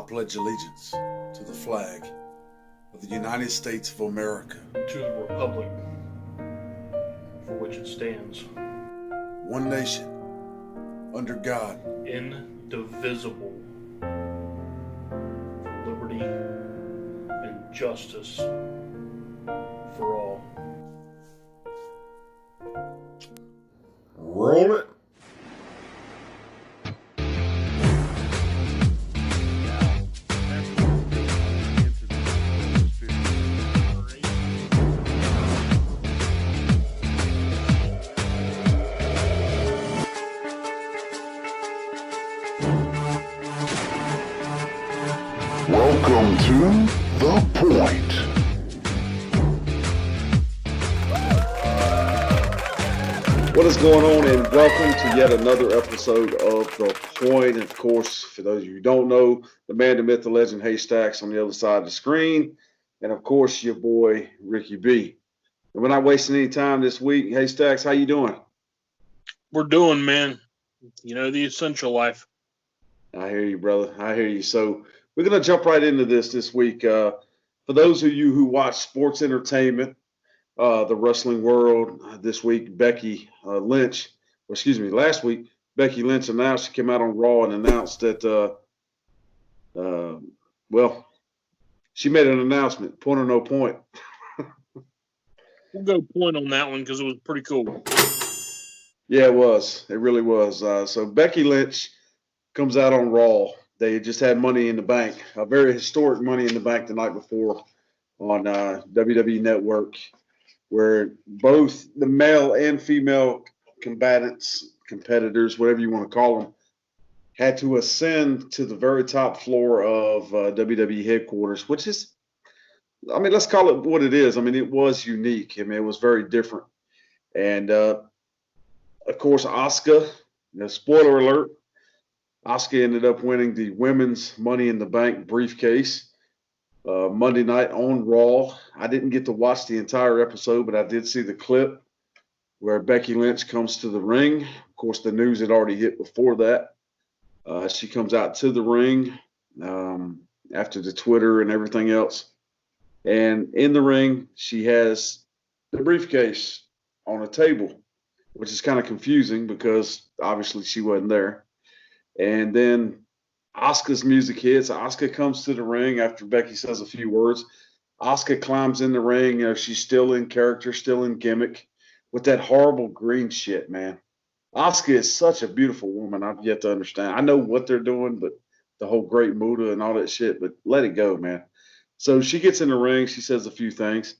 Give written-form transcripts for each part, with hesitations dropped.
pledge allegiance to the flag of the United States of America, to the republic for which it stands, one nation, under God, indivisible, for liberty and justice for all. Roll it. Welcome to The Point. What is going on, and welcome to yet another episode of The Point. And of course, for those of you who don't know, the man, the myth, the legend, Haystacks on the other side of the screen. And of course, your boy, Ricky B. And we're not wasting any time this week. Haystacks, how you doing? We're doing, man. You know, the essential life. I hear you, brother. I hear you. So we're going to jump right into this week. For those of you who watch sports entertainment, the wrestling world, this week, Becky Lynch, last week, Becky Lynch announced, she came out on Raw and announced that, she made an announcement, point or no point. We'll go point on that one because it was pretty cool. Yeah, it was. It really was. So Becky Lynch comes out on Raw. They just had Money in the Bank, a very historic Money in the Bank the night before on WWE Network, where both the male and female competitors, whatever you want to call them, had to ascend to the very top floor of WWE headquarters, which is, I mean, let's call it what it is. I mean, it was unique. I mean, it was very different. And, of course, Asuka, spoiler alert, Asuka ended up winning the women's Money in the Bank briefcase Monday night on Raw. I didn't get to watch the entire episode, but I did see the clip where Becky Lynch comes to the ring. Of course, the news had already hit before that. She comes out to the ring after the Twitter and everything else. And in the ring, she has the briefcase on a table, which is kind of confusing because obviously she wasn't there. And then Asuka's music hits. Asuka comes to the ring after Becky says a few words. Asuka climbs in the ring. She's still in character, still in gimmick with that horrible green shit, man. Asuka is such a beautiful woman. I've yet to understand. I know what they're doing, but the whole Great Muta and all that shit, but let it go, man. So she gets in the ring. She says a few things.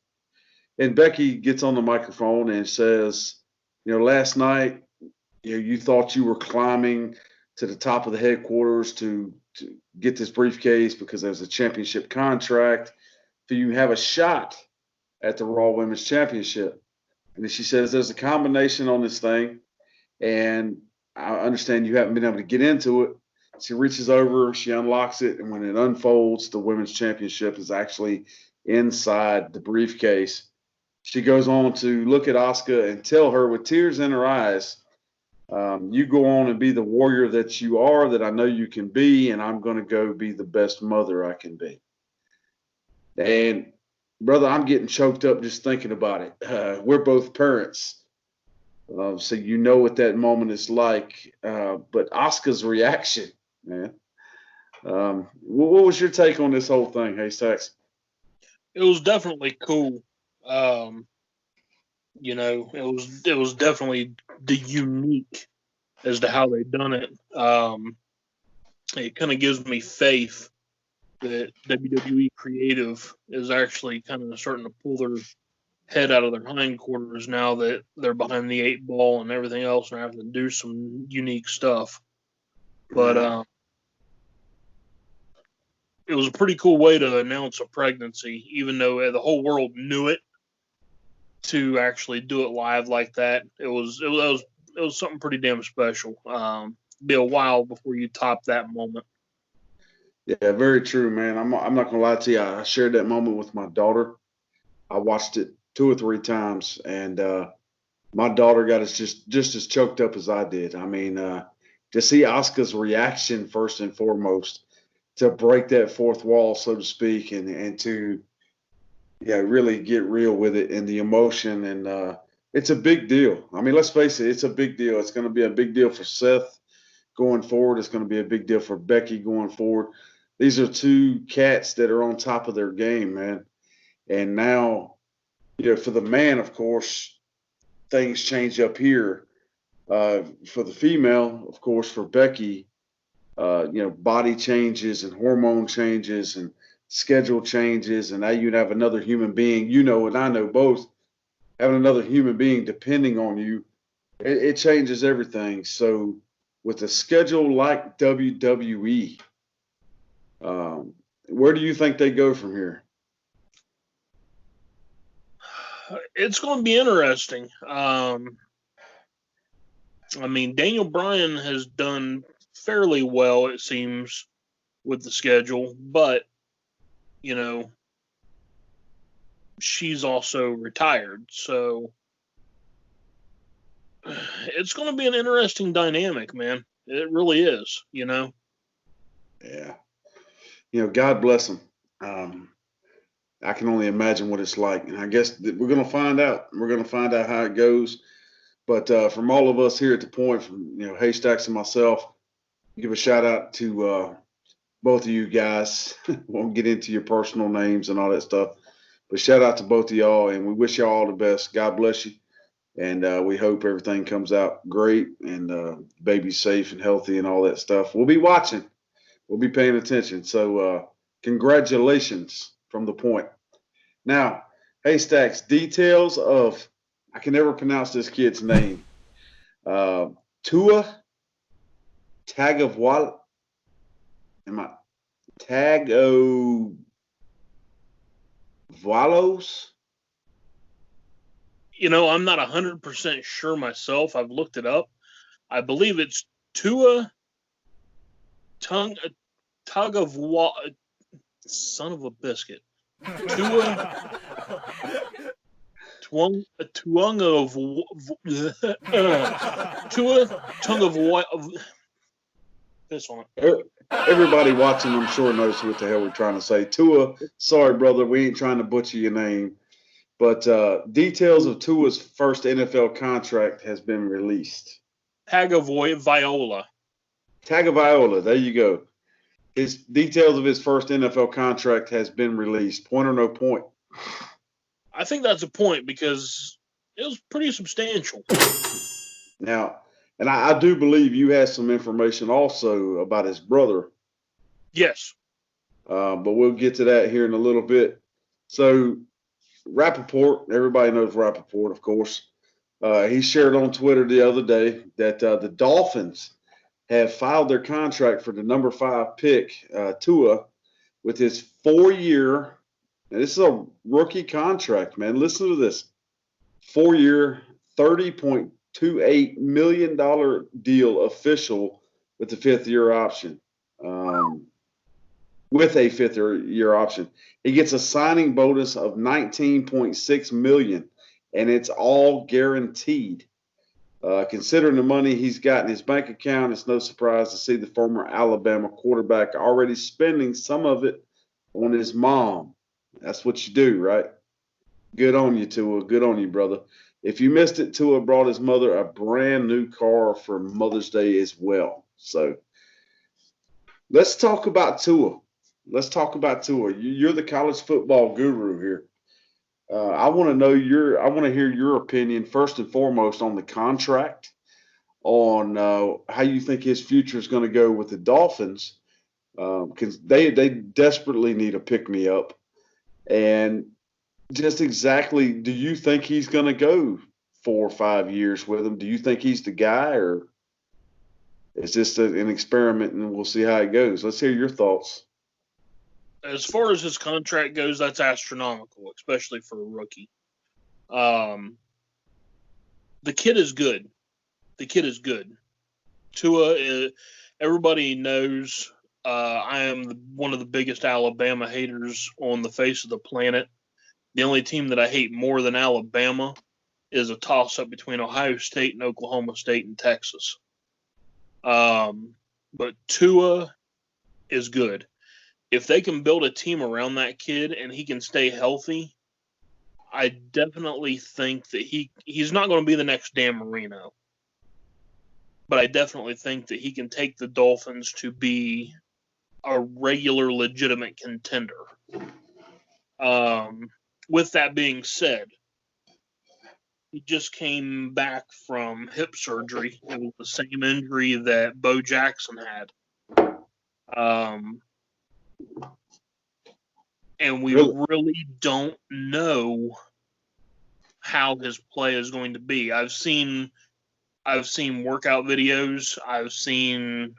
And Becky gets on the microphone and says, last night, you thought you were climbing to the top of the headquarters to get this briefcase because there's a championship contract. So you have a shot at the Raw Women's Championship. And then she says there's a combination on this thing, and I understand you haven't been able to get into it. She reaches over, she unlocks it, and when it unfolds, the Women's Championship is actually inside the briefcase. She goes on to look at Asuka and tell her with tears in her eyes, you go on and be the warrior that you are, that I know you can be, and I'm going to go be the best mother I can be. And, brother, I'm getting choked up just thinking about it. We're both parents, so you know what that moment is like. But Asuka's reaction, man. What was your take on this whole thing, Haystacks? It was definitely cool. It was definitely the unique as to how they done it. It kind of gives me faith that WWE Creative is actually kind of starting to pull their head out of their hindquarters now that they're behind the 8 ball and everything else and having to do some unique stuff. But it was a pretty cool way to announce a pregnancy, even though the whole world knew it. To actually do it live like that, it was something pretty damn special. Be a while before you top that moment. Yeah, very true, man. I'm not gonna lie to you. I shared that moment with my daughter. I watched it 2 or 3 times, and my daughter got us just as choked up as I did. I mean, to see Asuka's reaction first and foremost to break that fourth wall, so to speak, and to really get real with it and the emotion. And it's a big deal. I mean, let's face it, it's a big deal. It's going to be a big deal for Seth going forward. It's going to be a big deal for Becky going forward. These are two cats that are on top of their game, man. And now, for the man, of course, things change up here. For the female, of course, for Becky, body changes and hormone changes and schedule changes. And now you have another human being, and I know both, having another human being depending on you, it changes everything. So with a schedule like WWE, where do you think they go from here? It's going to be interesting. I mean, Daniel Bryan has done fairly well, it seems, with the schedule, but, she's also retired. So it's going to be an interesting dynamic, man. It really is, Yeah. God bless them. I can only imagine what it's like. And I guess we're going to find out. We're going to find out how it goes. But from all of us here at the Point, from Haystacks and myself, give a shout out to both of you guys. Won't get into your personal names and all that stuff, but shout out to both of y'all, and we wish y'all all the best. God bless you, and we hope everything comes out great and baby's safe and healthy and all that stuff. We'll be watching. We'll be paying attention. So congratulations from the Point. Now, Haystacks, details of, I can never pronounce this kid's name. Tua Tagovailoa. I'm not 100% sure myself. I've looked it up. I believe it's Tua Tagovailoa. Son of a biscuit. Tua this one. Everybody watching, I'm sure, knows what the hell we're trying to say. Tua, sorry, brother, we ain't trying to butcher your name. But details of Tua's first NFL contract has been released. Tagovailoa. There you go. His details of his first NFL contract has been released. Point or no point? I think that's a point because it was pretty substantial. Now, and I do believe you had some information also about his brother. Yes. But we'll get to that here in a little bit. So, Rappaport, everybody knows Rappaport, of course. He shared on Twitter the other day that the Dolphins have filed their contract for the number 5 pick, Tua, with his 4-year, and this is a rookie contract, man. Listen to this. 4-year, $30.28 million deal official with the 5th-year option. With a 5th-year option. He gets a signing bonus of $19.6 million, and it's all guaranteed. Considering the money he's got in his bank account, it's no surprise to see the former Alabama quarterback already spending some of it on his mom. That's what you do, right? Good on you, Tua. Good on you, brother. If you missed it, Tua brought his mother a brand new car for Mother's Day as well. So let's talk about Tua. You're the college football guru here. I want to hear your opinion first and foremost on the contract, on how you think his future is going to go with the Dolphins, because they desperately need a pick-me-up. And just exactly, do you think he's going to go 4 or 5 years with them? Do you think he's the guy, or is this an experiment and we'll see how it goes? Let's hear your thoughts. As far as his contract goes, that's astronomical, especially for a rookie. The kid is good. Tua, everybody knows I am one of the biggest Alabama haters on the face of the planet. The only team that I hate more than Alabama is a toss-up between Ohio State and Oklahoma State and Texas. But Tua is good. if they can build a team around that kid and he can stay healthy, I definitely think that he's not going to be the next Dan Marino. But I definitely think that he can take the Dolphins to be a regular, legitimate contender. With that being said, he just came back from hip surgery. It was the same injury that Bo Jackson had. And we really don't know how his play is going to be. I've seen workout videos. I've seen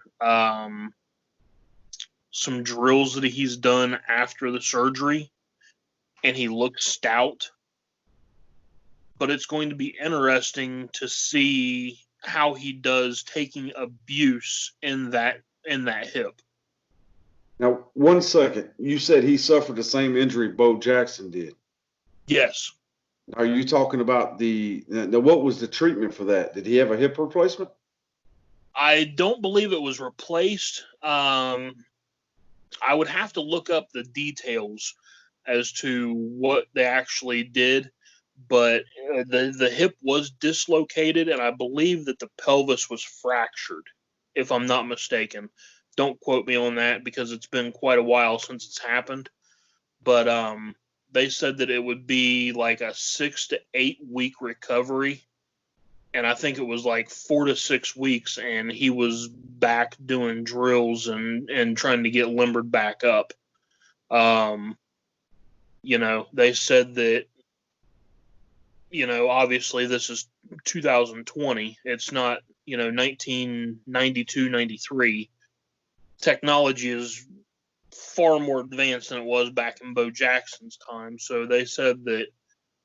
some drills that he's done after the surgery, and he looks stout. But it's going to be interesting to see how he does taking abuse in that hip. Now, 1 second. You said he suffered the same injury Bo Jackson did. Yes. Are you talking about what was the treatment for that? Did he have a hip replacement? I don't believe it was replaced. I would have to look up the details as to what they actually did, but the hip was dislocated, and I believe that the pelvis was fractured, if I'm not mistaken. Don't quote me on that because it's been quite a while since it's happened. But they said that it would be like a 6 to 8 week recovery. And I think it was like 4 to 6 weeks, and he was back doing drills and trying to get limbered back up. They said that, obviously this is 2020. It's not, 1992, 93. Technology is far more advanced than it was back in Bo Jackson's time. So they said that,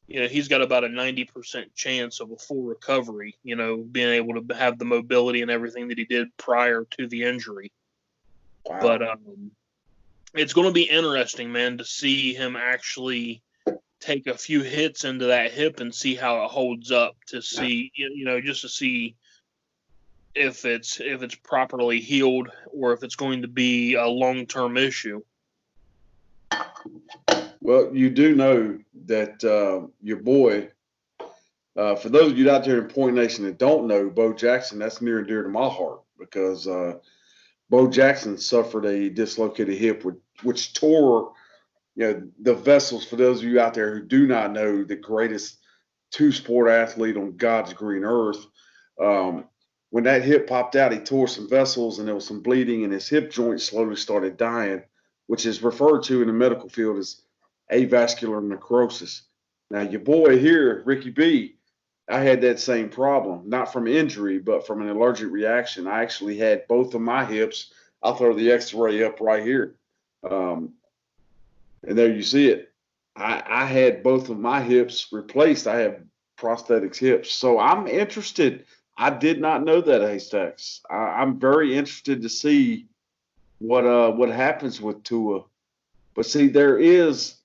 he's got about a 90% chance of a full recovery, being able to have the mobility and everything that he did prior to the injury. Wow. But it's going to be interesting, man, to see him actually take a few hits into that hip and see how it holds up, to see, just to see if it's properly healed or if it's going to be a long-term issue. Well, you do know that your boy, for those of you out there in Point Nation that don't know, Bo Jackson, that's near and dear to my heart, because Bo Jackson suffered a dislocated hip, which tore, the vessels. For those of you out there who do not know, the greatest two-sport athlete on God's green earth, when that hip popped out, he tore some vessels and there was some bleeding, and his hip joint slowly started dying, which is referred to in the medical field as avascular necrosis. Now, your boy here, Ricky B, I had that same problem, not from injury, but from an allergic reaction. I actually had both of my hips. I'll throw the x-ray up right here. And there you see it. I had both of my hips replaced. I have prosthetics hips. So I'm interested. I did not know that, Haystacks. I'm very interested to see what happens with Tua. But see, there is,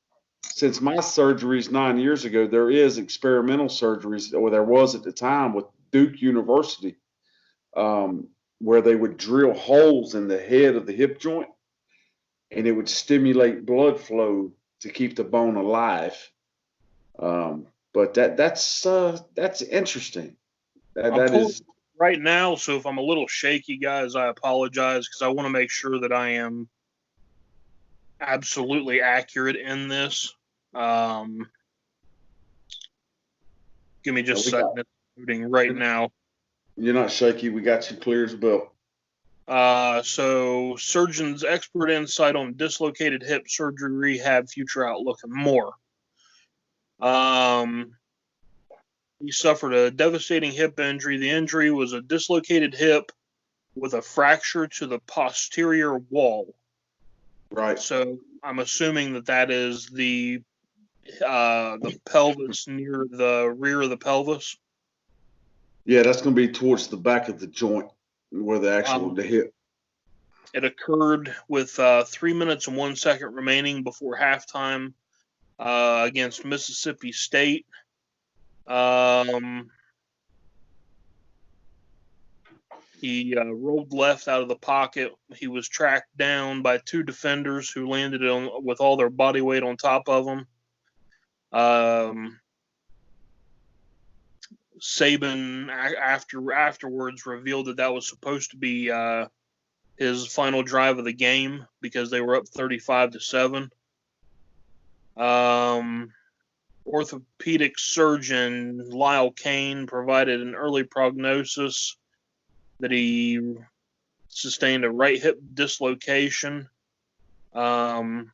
since my surgeries 9 years ago, there is experimental surgeries, or there was at the time with Duke University, where they would drill holes in the head of the hip joint, and it would stimulate blood flow to keep the bone alive. But that's interesting. That is right now. So if I'm a little shaky, guys, I apologize, because I want to make sure that I am absolutely accurate in this. Give me just a second. It's right now. You're not shaky. We got you clear as a bell. So surgeon's expert insight on dislocated hip surgery, rehab, future outlook, and more. He suffered a devastating hip injury. The injury was a dislocated hip with a fracture to the posterior wall. Right. So I'm assuming that is the pelvis, near the rear of the pelvis. Yeah, that's going to be towards the back of the joint, where the hip. It occurred with 3 minutes and 1 second remaining before halftime against Mississippi State. He rolled left out of the pocket. He was tracked down by two defenders who landed with all their body weight on top of him. Saban afterwards revealed that was supposed to be his final drive of the game because they were up 35-7. Orthopedic surgeon Lyle Kane provided an early prognosis that he sustained a right hip dislocation. Scary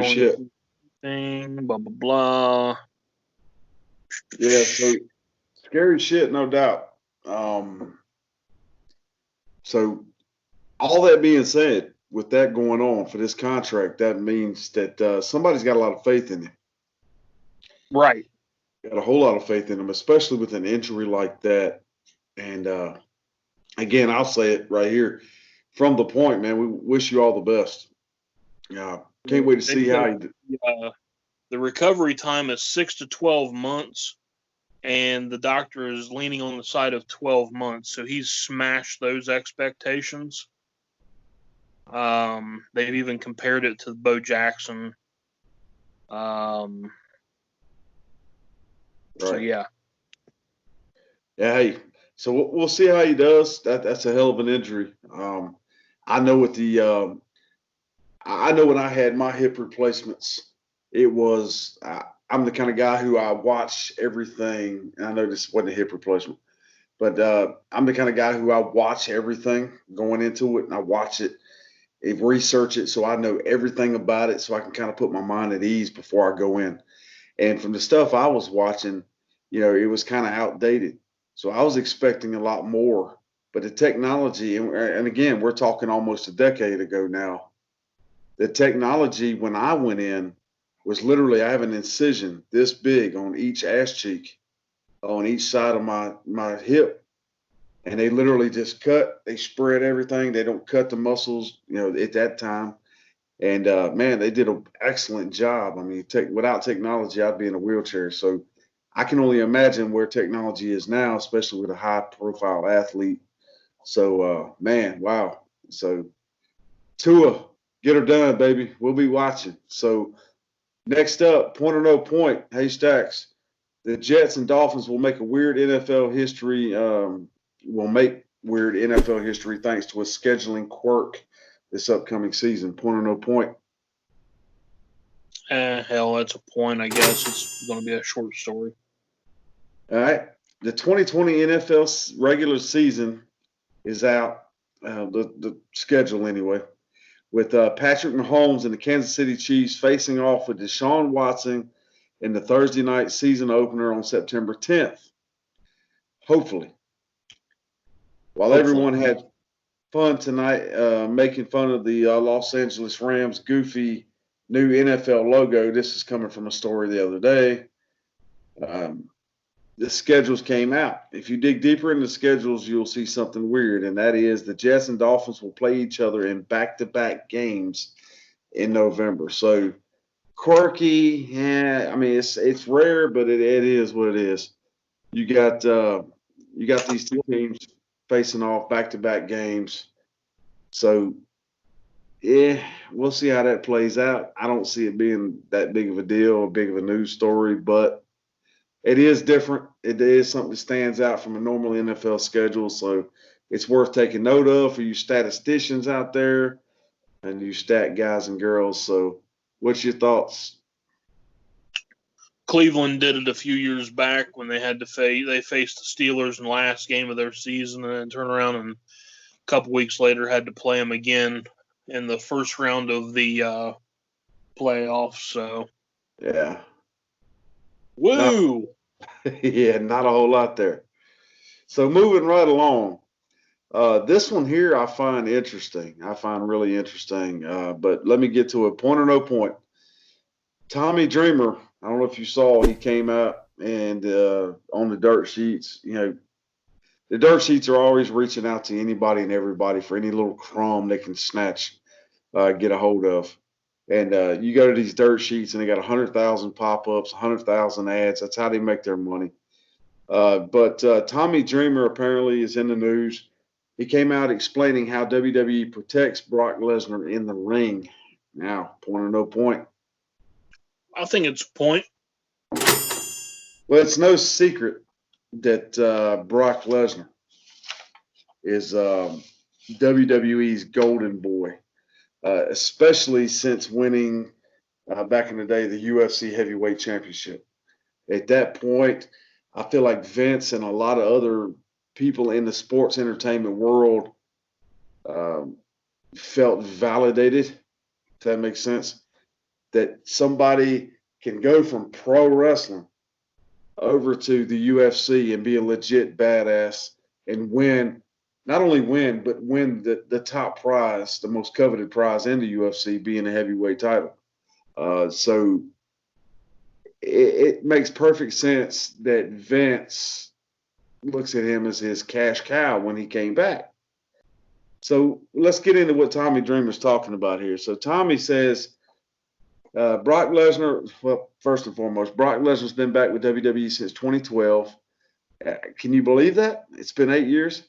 shit. Blah, blah, blah. Yeah, so scary shit, no doubt. So all that being said, with that going on for this contract, that means that somebody's got a lot of faith in him. Right. Got a whole lot of faith in him, especially with an injury like that. And again, I'll say it right here. From the point, man, we wish you all the best. Can't wait to see how he the recovery time is 6 to 12 months, and the doctor is leaning on the side of 12 months. So he's smashed those expectations. They've even compared it to Bo Jackson. Right. So, yeah. Yeah, hey, so we'll see how he does. That's a hell of an injury. I know with the I know when I had my hip replacements, it was I'm the kind of guy who I watch everything. And I know this wasn't a hip replacement, but I'm the kind of guy who I watch everything going into it, and I watch it, research it, so I know everything about it, so I can kind of put my mind at ease before I go in. And from the stuff I was watching, it was kind of outdated. So I was expecting a lot more. But the technology, and again, we're talking almost a decade ago now, the technology when I went in was literally, I have an incision this big on each ass cheek, on each side of my hip. And they literally just they spread everything. They don't cut the muscles, at that time. And, man, they did an excellent job. I mean, without technology, I'd be in a wheelchair. So I can only imagine where technology is now, especially with a high-profile athlete. So, man, wow. So, Tua, get her done, baby. We'll be watching. So, next up, point or no point, Haystacks. The Jets and Dolphins will make weird NFL history thanks to a scheduling quirk this upcoming season. Point or no point? Hell, that's a point, I guess. It's going to be a short story. All right. The 2020 NFL regular season is out, the schedule anyway, with Patrick Mahomes and the Kansas City Chiefs facing off with Deshaun Watson in the Thursday night season opener on September 10th. Hopefully. While everyone had fun tonight making fun of the Los Angeles Rams' goofy new NFL logo, this is coming from a story the other day. The schedules came out. If you dig deeper into the schedules, you'll see something weird, and that is the Jets and Dolphins will play each other in back-to-back games in November. So quirky, yeah. I mean, it's rare, but it is what it is. You got these two teams facing off back-to-back games. So, yeah, we'll see how that plays out. I don't see it being that big of a deal, big of a news story, but it is different. It is something that stands out from a normal NFL schedule, so it's worth taking note of for you statisticians out there and you stat guys and girls. So what's your thoughts? Cleveland did it a few years back when they had to faced the Steelers in the last game of their season, and then turn around and a couple weeks later had to play them again in the first round of the playoffs. So, yeah. Woo! Yeah, not a whole lot there. So moving right along, this one here I find interesting. I find really interesting. But let me get to it. Point or no point. Tommy Dreamer, I don't know if you saw, he came out and on the dirt sheets, the dirt sheets are always reaching out to anybody and everybody for any little crumb they can snatch, get a hold of. And you go to these dirt sheets and they got 100,000 pop-ups, 100,000 ads. That's how they make their money. But Tommy Dreamer apparently is in the news. He came out explaining how WWE protects Brock Lesnar in the ring. Now, point or no point. I think it's a point. Well, it's no secret that Brock Lesnar is WWE's golden boy, especially since winning back in the day the UFC Heavyweight Championship. At that point, I feel like Vince and a lot of other people in the sports entertainment world felt validated, if that makes sense, that somebody can go from pro wrestling over to the UFC and be a legit badass and win, not only win, but win the top prize, the most coveted prize in the UFC, being a heavyweight title. So it makes perfect sense that Vince looks at him as his cash cow when he came back. So let's get into what Tommy Dreamer's talking about here. So Tommy says, Brock Lesnar, well, first and foremost, Brock Lesnar's been back with WWE since 2012. Can you believe that? It's been 8 years.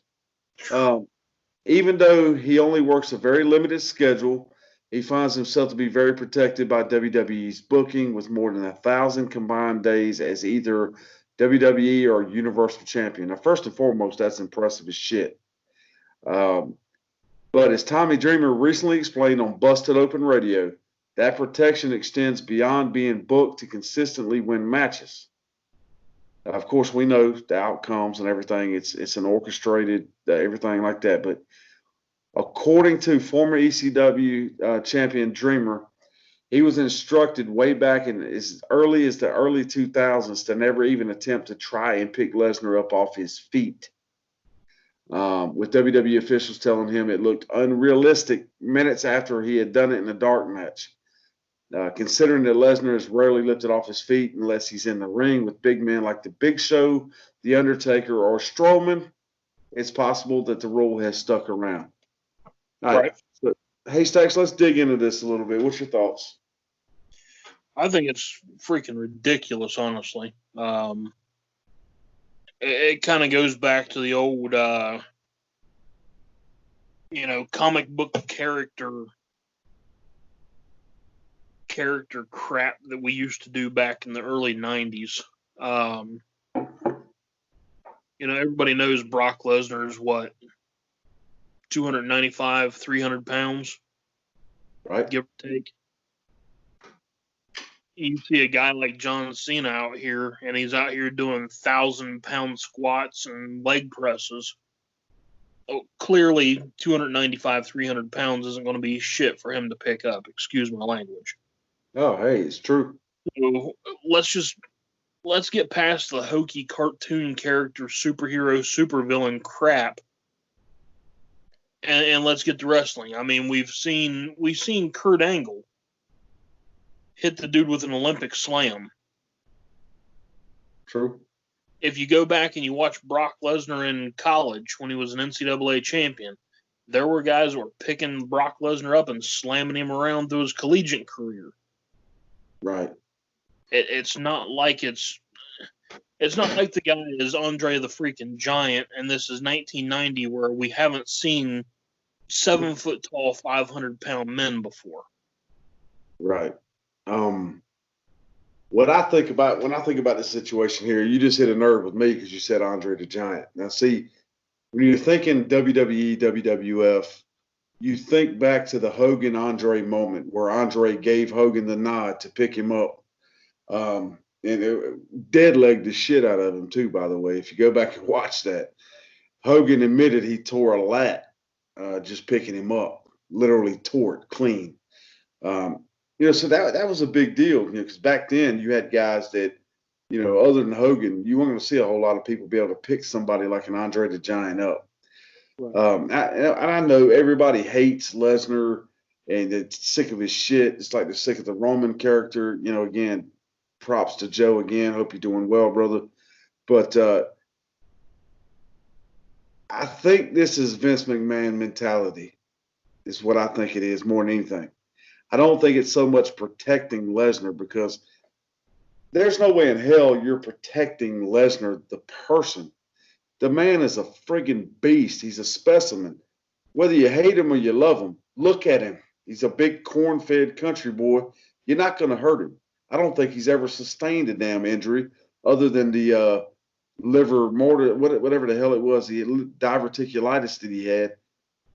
Even though he only works a very limited schedule, he finds himself to be very protected by WWE's booking with more than 1,000 combined days as either WWE or Universal Champion. Now, first and foremost, that's impressive as shit. But as Tommy Dreamer recently explained on Busted Open Radio, that protection extends beyond being booked to consistently win matches. Of course, we know the outcomes and everything. It's an orchestrated, everything like that. But according to former ECW champion Dreamer, he was instructed way back in as early as the early 2000s to never even attempt to try and pick Lesnar up off his feet. With WWE officials telling him it looked unrealistic minutes after he had done it in a dark match. Considering that Lesnar is rarely lifted off his feet unless he's in the ring with big men like The Big Show, The Undertaker, or Strowman, it's possible that the rule has stuck around. All right. So, Haystacks, let's dig into this a little bit. What's your thoughts? I think it's freaking ridiculous, honestly. It kind of goes back to the old, comic book character crap that we used to do back in the early 90s. Everybody knows Brock Lesnar is what, 295, 300 pounds, right? Give or take. You see a guy like John Cena out here, and he's out here doing 1,000-pound squats and leg presses. Oh, clearly, 295, 300 pounds isn't going to be shit for him to pick up. Excuse my language. Oh, hey, it's true. So let's get past the hokey cartoon character, superhero, supervillain crap, and let's get to wrestling. I mean, we've seen Kurt Angle hit the dude with an Olympic slam. True. If you go back and you watch Brock Lesnar in college when he was an NCAA champion, there were guys that were picking Brock Lesnar up and slamming him around through his collegiate career. Right. It's not like it's not like the guy is Andre the freaking Giant, and this is 1990 where we haven't seen 7 foot tall, 500-pound men before. Right. What I think about when I think about this situation here, you just hit a nerve with me because you said Andre the Giant. Now, see, when you're thinking WWE, WWF, you think back to the Hogan Andre moment where Andre gave Hogan the nod to pick him up, and it dead-legged the shit out of him too. By the way, if you go back and watch that, Hogan admitted he tore a lat just picking him up, literally tore it clean. So that was a big deal, because back then you had guys that, other than Hogan, you weren't going to see a whole lot of people be able to pick somebody like an Andre the Giant up. Right. I know everybody hates Lesnar and they're sick of his shit. It's like they're sick of the Roman character. Again, props to Joe again. Hope you're doing well, brother. But I think this is Vince McMahon mentality is what I think it is more than anything. I don't think it's so much protecting Lesnar because there's no way in hell you're protecting Lesnar, the person. The man is a friggin' beast. He's a specimen. Whether you hate him or you love him, look at him. He's a big corn-fed country boy. You're not going to hurt him. I don't think he's ever sustained a damn injury other than the liver mortar, whatever the hell it was, the diverticulitis that he had.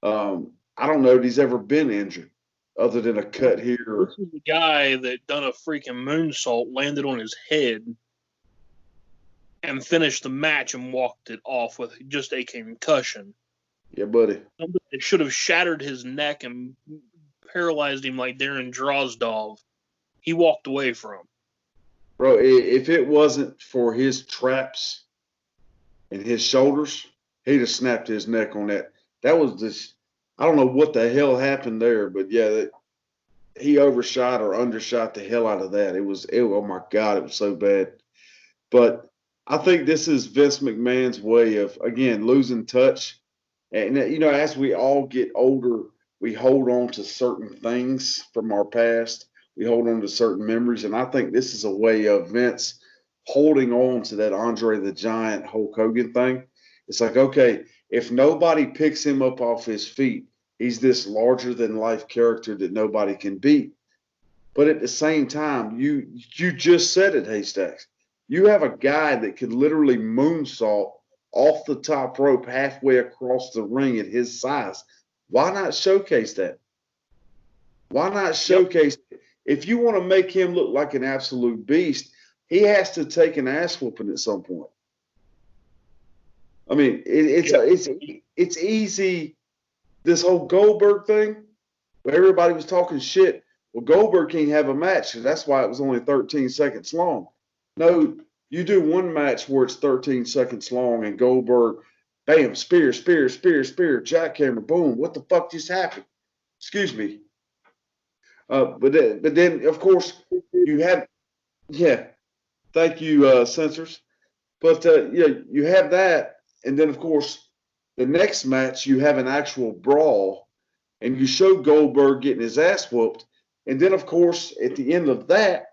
I don't know that he's ever been injured other than a cut here. This is the guy that done a freaking moonsault, landed on his head, and finished the match and walked it off with just a concussion. Yeah, buddy. Something that should have shattered his neck and paralyzed him like Darren Drozdov. He walked away from. Bro, if it wasn't for his traps and his shoulders, he'd have snapped his neck on that. That was just, I don't know what the hell happened there, but yeah, he overshot or undershot the hell out of that. Oh my God, it was so bad. But I think this is Vince McMahon's way of, again, losing touch. And, as we all get older, we hold on to certain things from our past. We hold on to certain memories. And I think this is a way of Vince holding on to that Andre the Giant Hulk Hogan thing. It's like, okay, if nobody picks him up off his feet, he's this larger than life character that nobody can beat. But at the same time, you just said it, Haystacks. You have a guy that could literally moonsault off the top rope halfway across the ring at his size. Why not showcase that? Why not showcase it? If you want to make him look like an absolute beast, he has to take an ass whooping at some point. I mean, it's easy. This whole Goldberg thing, where everybody was talking shit. Well, Goldberg can't have a match. That's why it was only 13 seconds long. No, you do one match where it's 13 seconds long and Goldberg, bam, spear, jackhammer, boom. What the fuck just happened? Excuse me. But then, of course, you have, thank you, censors. But, you have that. And then, of course, the next match, you have an actual brawl and you show Goldberg getting his ass whooped. And then, of course, at the end of that,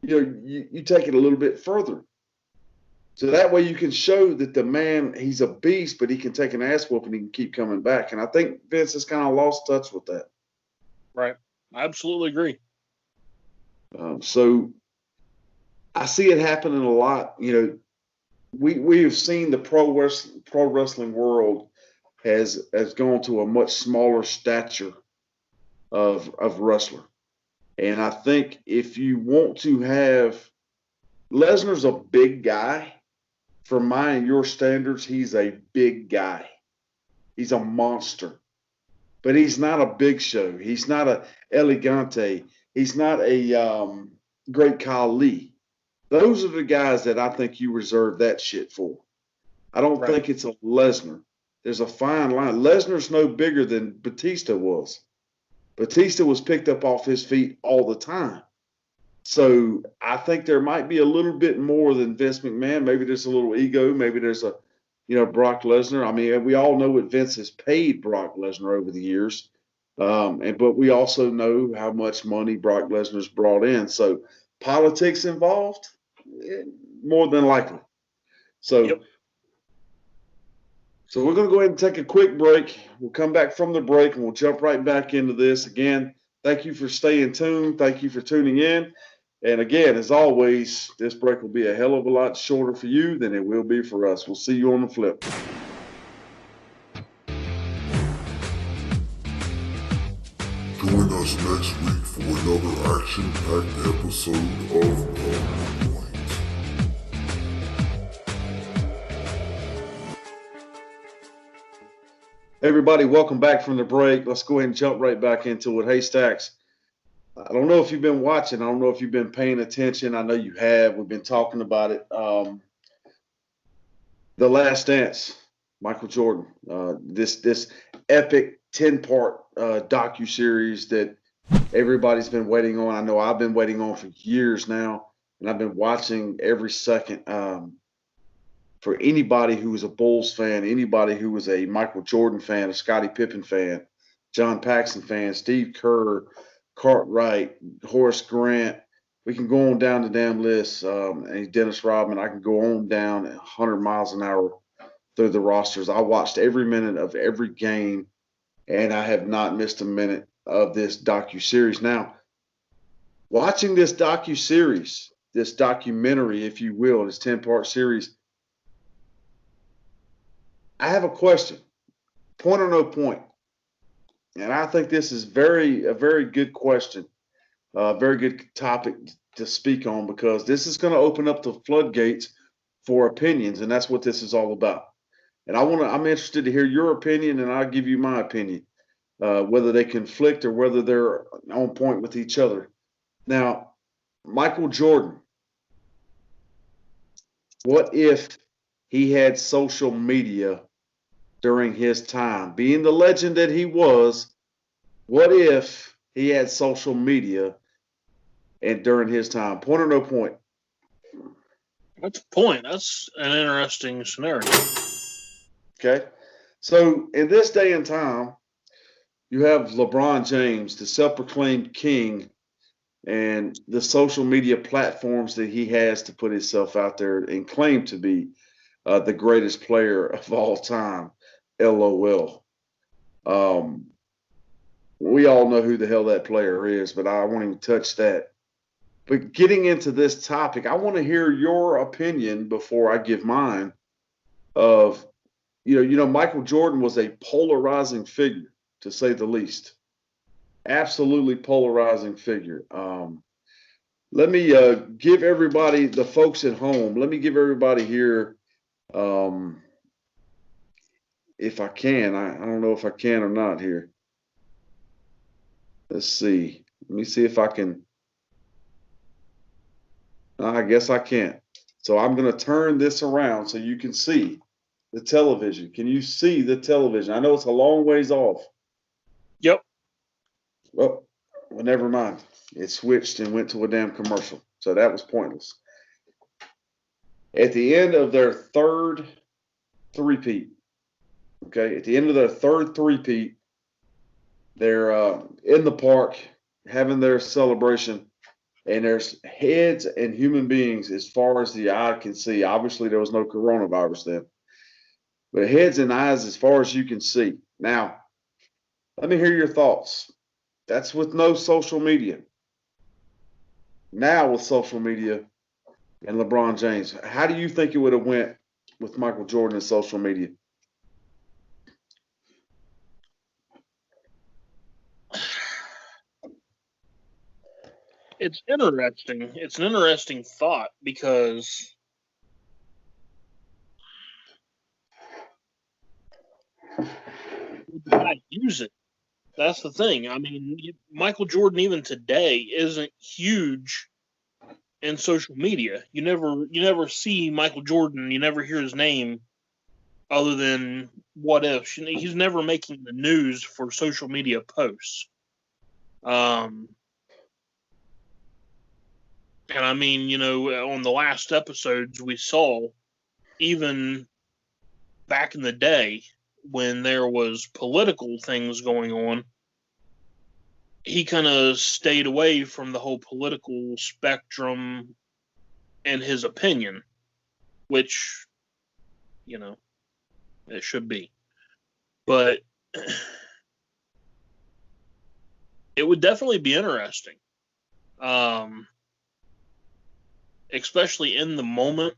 you take it a little bit further. So that way you can show that the man, he's a beast, but he can take an ass whooping and he can keep coming back. And I think Vince has kind of lost touch with that. Right. I absolutely agree. So I see it happening a lot. We have seen the pro wrestling world has gone to a much smaller stature of wrestler. And I think if you want to have, Lesnar's a big guy. For mine and your standards, he's a big guy. He's a monster. But he's not a Big Show. He's not a Elegante. He's not a Great Khali. Those are the guys that I think you reserve that shit for. I don't think it's a Lesnar. There's a fine line. Lesnar's no bigger than Batista was. Batista was picked up off his feet all the time. So I think there might be a little bit more than Vince McMahon. Maybe there's a little ego. Maybe there's a, Brock Lesnar. I mean, we all know what Vince has paid Brock Lesnar over the years. But we also know how much money Brock Lesnar's brought in. So politics involved, more than likely. So we're going to go ahead and take a quick break. We'll come back from the break and we'll jump right back into this. Again, thank you for staying tuned. Thank you for tuning in. And again, as always, this break will be a hell of a lot shorter for you than it will be for us. We'll see you on the flip. Join us next week for another action-packed episode of The Point. Hey everybody, welcome back from the break. Let's go ahead and jump right back into it. Haystacks, I don't know if you've been watching. I don't know if you've been paying attention. I know you have. We've been talking about it. The Last Dance, Michael Jordan. This epic 10-part docuseries that everybody's been waiting on. I know I've been waiting on for years now, and I've been watching every second. For anybody who was a Bulls fan, anybody who was a Michael Jordan fan, a Scottie Pippen fan, John Paxson fan, Steve Kerr, Cartwright, Horace Grant, we can go on down the damn list. And Dennis Rodman, I can go on down at 100 miles an hour through the rosters. I watched every minute of every game, and I have not missed a minute of this docuseries. Now, watching this docuseries, this documentary, if you will, this 10-part series, I have a question, point or no point. And I think this is a very good question, a very good topic to speak on, because this is going to open up the floodgates for opinions, and that's what this is all about. And I'm interested to hear your opinion, and I'll give you my opinion, whether they conflict or whether they're on point with each other. Now, Michael Jordan, what if he had social media during his time? Being the legend that he was, what if he had social media and during his time? Point or no point? That's a point. That's an interesting scenario. Okay. So in this day and time, you have LeBron James, the self-proclaimed king, and the social media platforms that he has to put himself out there and claim to be the greatest player of all time. LOL. We all know who the hell that player is, but I won't even touch that. But getting into this topic, I want to hear your opinion before I give mine of, Michael Jordan was a polarizing figure, to say the least. Absolutely polarizing figure. Let me give everybody, the folks at home, let me give everybody here, if I can. I don't know if I can or not here. Let's see. Let me see if I can. I guess I can't. So I'm going to turn this around so you can see the television. Can you see the television? I know it's a long ways off. Yep. Well, never mind. It switched and went to a damn commercial. So that was pointless. At the end of their third three-peat, okay, at the end of their third three-peat, they're in the park having their celebration, and there's heads and human beings as far as the eye can see. Obviously, there was no coronavirus then, but heads and eyes as far as you can see. Now, let me hear your thoughts. That's with no social media. Now with social media and LeBron James, how do you think it would have went with Michael Jordan and social media? It's interesting. It's an interesting thought because I use it. That's the thing. I mean, Michael Jordan even today isn't huge in social media. You never see Michael Jordan. You never hear his name other than what if. He's never making the news for social media posts. And I mean, on the last episodes we saw, even back in the day when there was political things going on, he kind of stayed away from the whole political spectrum and his opinion, which, it should be. But it would definitely be interesting. Especially in the moment.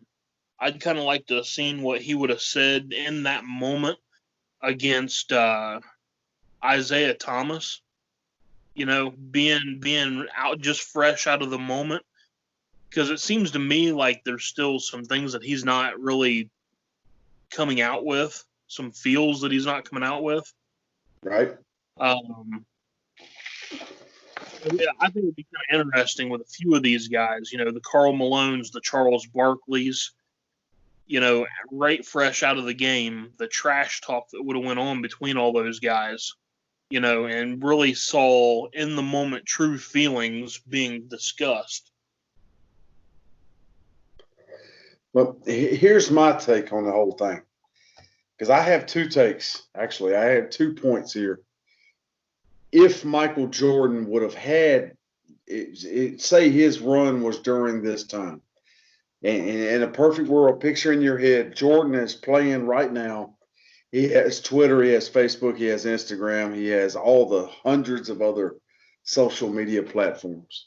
I'd kind of like to have seen what he would have said in that moment against Isaiah Thomas. Being out just fresh out of the moment, because it seems to me like there's still some things that he's not really coming out with, some feels that he's not coming out with. Right. Yeah, I think it'd be kind of interesting with a few of these guys, the Karl Malones, the Charles Barkleys, right fresh out of the game, the trash talk that would have went on between all those guys, and really saw in the moment true feelings being discussed. Well, here's my take on the whole thing, because I have two takes. Actually, I have 2 points here. If Michael Jordan would have had say his run was during this time. And in a perfect world, picture in your head, Jordan is playing right now. He has Twitter, he has Facebook, he has Instagram, he has all the hundreds of other social media platforms.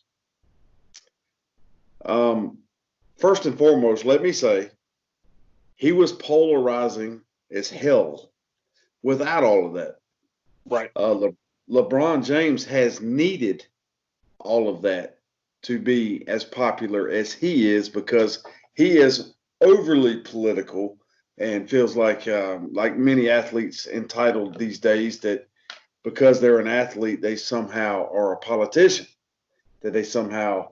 First and foremost, let me say, he was polarizing as hell without all of that. Right. LeBron James has needed all of that to be as popular as he is, because he is overly political and feels like many athletes entitled these days, that because they're an athlete, they somehow are a politician, that they somehow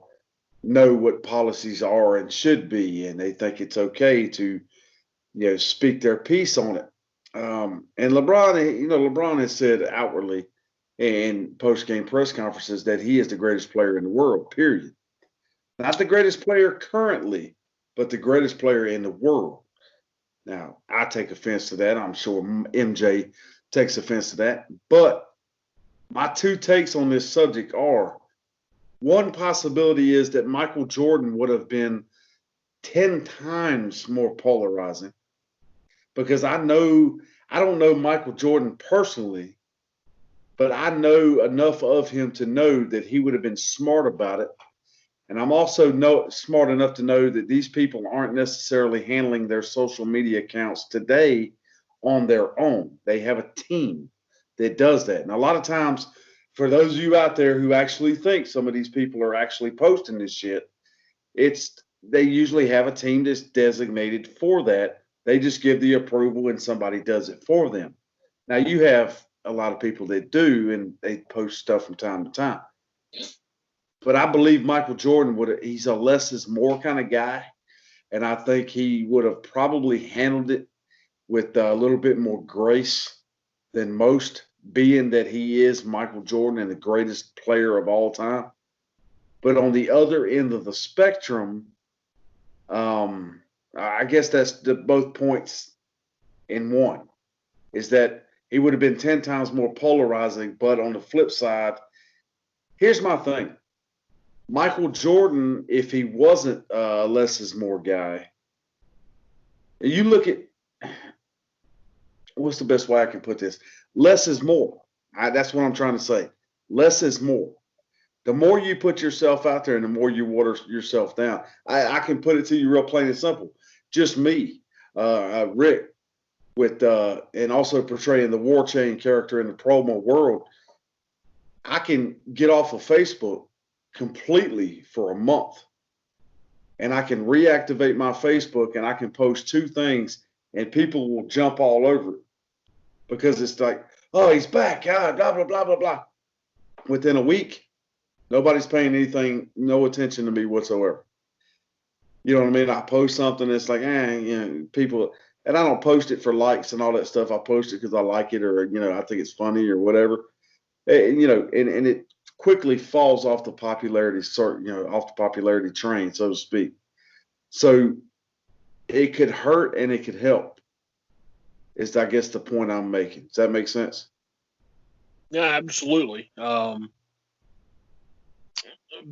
know what policies are and should be, and they think it's okay to, speak their piece on it. And LeBron has said outwardly in post-game press conferences that he is the greatest player in the world, period. Not the greatest player currently, but the greatest player in the world. Now, I take offense to that. I'm sure MJ takes offense to that. But my two takes on this subject are, one possibility is that Michael Jordan would have been 10 times more polarizing, because I don't know Michael Jordan personally, but I know enough of him to know that he would have been smart about it. And I'm also smart enough to know that these people aren't necessarily handling their social media accounts today on their own. They have a team that does that. And a lot of times, for those of you out there who actually think some of these people are actually posting this shit, they usually have a team that's designated for that. They just give the approval and somebody does it for them. Now, you have a lot of people that do, and they post stuff from time to time. But I believe Michael Jordan he's a less is more kind of guy. And I think he would have probably handled it with a little bit more grace than most, being that he is Michael Jordan and the greatest player of all time. But on the other end of the spectrum, I guess that's both points in one, is that he would have been 10 times more polarizing. But on the flip side, here's my thing. Michael Jordan, if he wasn't a less is more guy, you look at, what's the best way I can put this? Less is more. That's what I'm trying to say. Less is more. The more you put yourself out there and the more you water yourself down. I can put it to you real plain and simple. Just me, Rick, and also portraying the War Chain character in the promo world. I can get off of Facebook completely for a month, and I can reactivate my Facebook, and I can post two things, and people will jump all over it, because it's like, oh, he's back, blah blah blah blah blah. Within a week, nobody's paying no attention to me whatsoever. You know what I mean? I post something, it's like, people, and I don't post it for likes and all that stuff. I post it because I like it, or I think it's funny or whatever. And it quickly falls off the popularity train, so to speak. So it could hurt and it could help, is I guess the point I'm making. Does that make sense? Yeah, absolutely.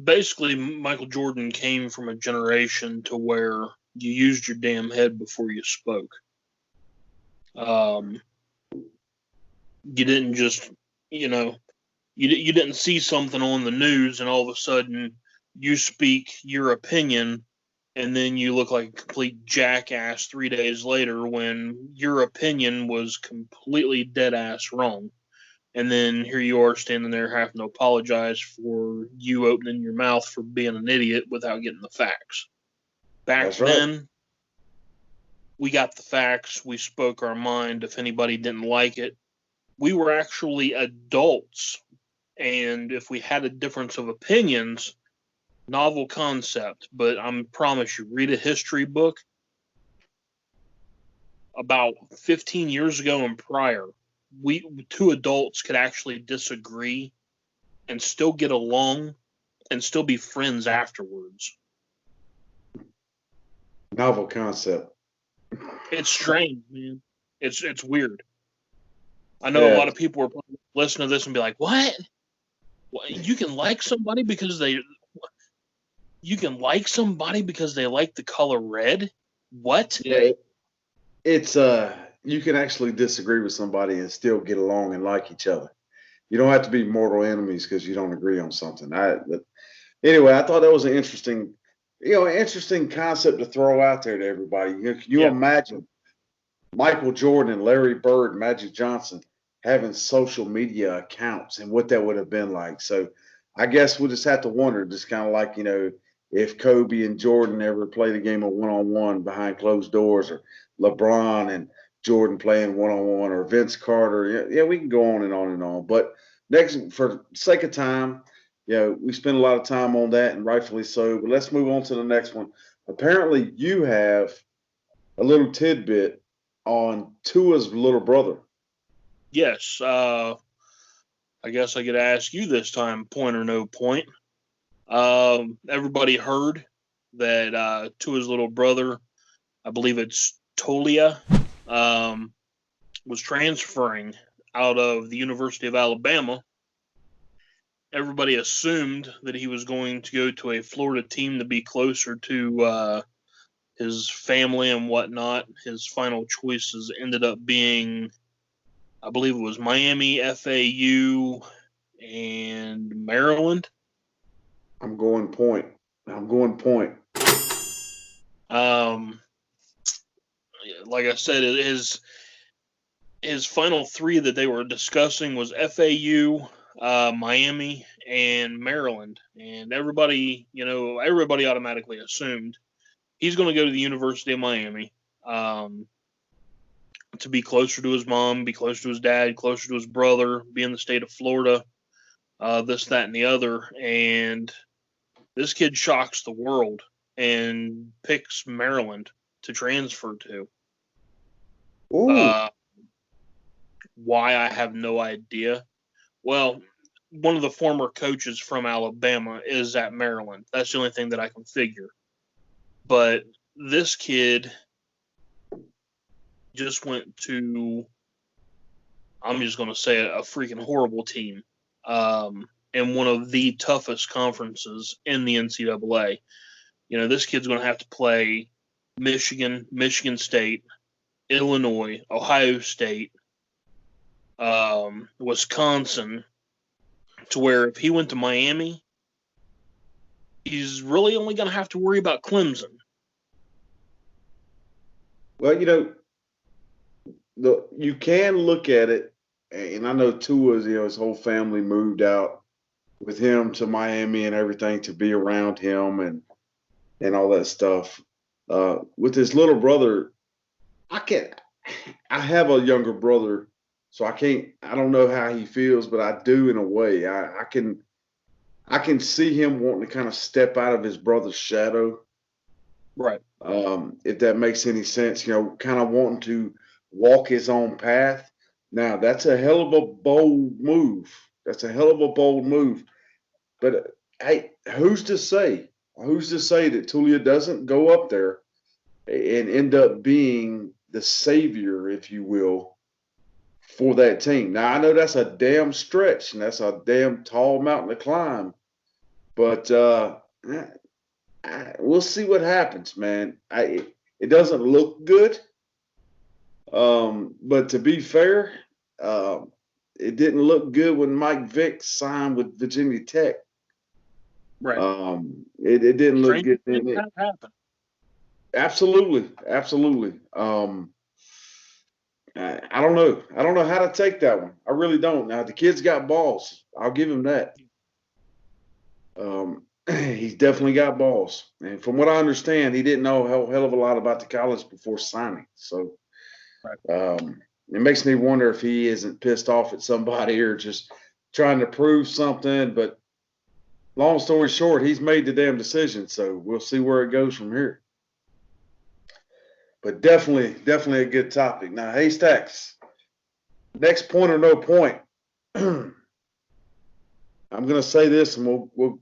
Basically, Michael Jordan came from a generation to where you used your damn head before you spoke. You didn't just, you didn't see something on the news and all of a sudden you speak your opinion and then you look like a complete jackass 3 days later when your opinion was completely dead ass wrong. And then here you are standing there having to apologize for you opening your mouth for being an idiot without getting the facts. Back then, we got the facts. We spoke our mind. If anybody didn't like it, we were actually adults. And if we had a difference of opinions, novel concept, but I promise you, read a history book about 15 years ago and prior, two adults could actually disagree and still get along and still be friends afterwards. Novel concept. It's strange, man. It's weird. I know a lot of people are listening to this and be like, what? You can like somebody because they like the color red. What? Yeah, it's you can actually disagree with somebody and still get along and like each other. You don't have to be mortal enemies because you don't agree on something. Anyway, I thought that was an interesting concept to throw out there to everybody. Can you Yeah. imagine Michael Jordan and Larry Bird, and Magic Johnson having social media accounts and what that would have been like? So I guess we'll just have to wonder, just kind of like, if Kobe and Jordan ever played a game of one-on-one behind closed doors, or LeBron and Jordan playing one-on-one, or Vince Carter. Yeah, we can go on and on and on. But next, for sake of time, we spend a lot of time on that, and rightfully so. But let's move on to the next one. Apparently, you have a little tidbit on Tua's little brother. Yes. I guess I could ask you this time, point or no point. Everybody heard that Tua's little brother, I believe it's Tolia, was transferring out of the University of Alabama. Everybody assumed that he was going to go to a Florida team to be closer to his family and whatnot. His final choices ended up being, I believe it was Miami, FAU, and Maryland. I'm going point. Like I said, his final three that they were discussing was FAU, Miami, and Maryland, and everybody automatically assumed he's going to go to the University of Miami, to be closer to his mom, be closer to his dad, closer to his brother, be in the state of Florida, this, that, and the other. And this kid shocks the world and picks Maryland to transfer to. Why, I have no idea. Well, one of the former coaches from Alabama is at Maryland. That's the only thing that I can figure. But this kid just went to, I'm just going to say, a freaking horrible team, in one of the toughest conferences in the NCAA. This kid's going to have to play Michigan, Michigan State, Illinois, Ohio State, Wisconsin, to where if he went to Miami, he's really only going to have to worry about Clemson. Well, you can look at it, and I know Tua's, his whole family moved out with him to Miami and everything to be around him and all that stuff. With his little brother, I have a younger brother, so I don't know how he feels, but I do in a way. I can see him wanting to kind of step out of his brother's shadow. Right. If that makes any sense, kind of wanting to walk his own path. Now, that's a hell of a bold move. But hey, who's to say? Who's to say that Tulia doesn't go up there and end up being the savior, if you will, for that team? Now, I know that's a damn stretch, and that's a damn tall mountain to climb. But we'll see what happens, man. It doesn't look good. But to be fair, it didn't look good when Mike Vick signed with Virginia Tech. Right. It didn't look good. That happened. Absolutely. I don't know. I don't know how to take that one. I really don't. Now, the kid's got balls. I'll give him that. He's definitely got balls. And from what I understand, he didn't know a hell of a lot about the college before signing. So it makes me wonder if he isn't pissed off at somebody or just trying to prove something. But long story short, he's made the damn decision. So we'll see where it goes from here. But definitely a good topic. Now, Haystacks, next point or no point. I'm going to say this, and we'll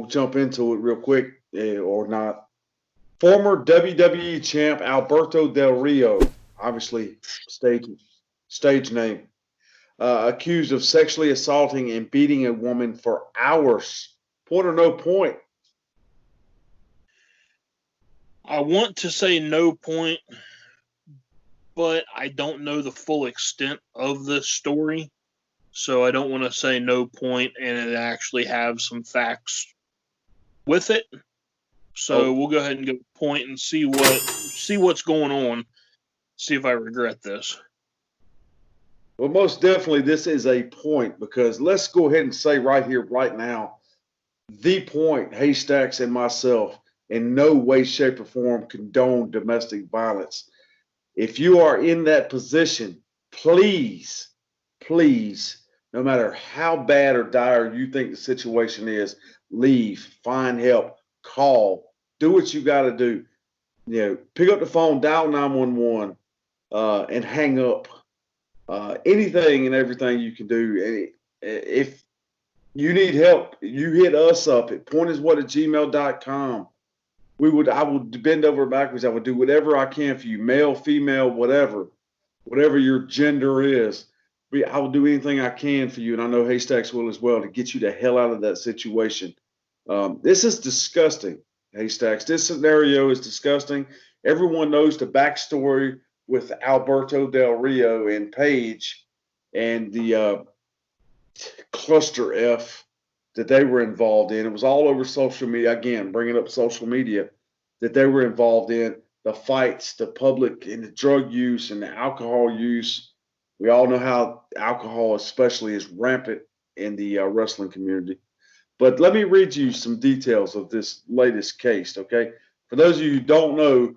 jump into it real quick, or not. Former WWE champ Alberto Del Rio, obviously stage name, accused of sexually assaulting and beating a woman for hours. Point or no point? I want to say no point, but I don't know the full extent of this story. So I don't want to say no point and it actually have some facts with it. So we'll go ahead and go point and see what's going on. See if I regret this. Well, most definitely this is a point, because let's go ahead and say right here, right now, the point, Haystacks and myself, in no way, shape, or form condone domestic violence. If you are in that position, please, no matter how bad or dire you think the situation is, leave, find help, call, do what you got to do. Pick up the phone, dial 911, and hang up. Anything and everything you can do. If you need help, you hit us up at pointiswhat@gmail.com. I would bend over backwards. I would do whatever I can for you, male, female, whatever your gender is. I will do anything I can for you, and I know Haystacks will as well, to get you the hell out of that situation. This is disgusting, Haystacks. This scenario is disgusting. Everyone knows the backstory with Alberto Del Rio and Paige and the cluster F that they were involved in. It was all over social media. Again, bringing up social media, that they were involved in, the fights, the public and the drug use and the alcohol use. We all know how alcohol especially is rampant in the wrestling community. But let me read you some details of this latest case, okay? For those of you who don't know,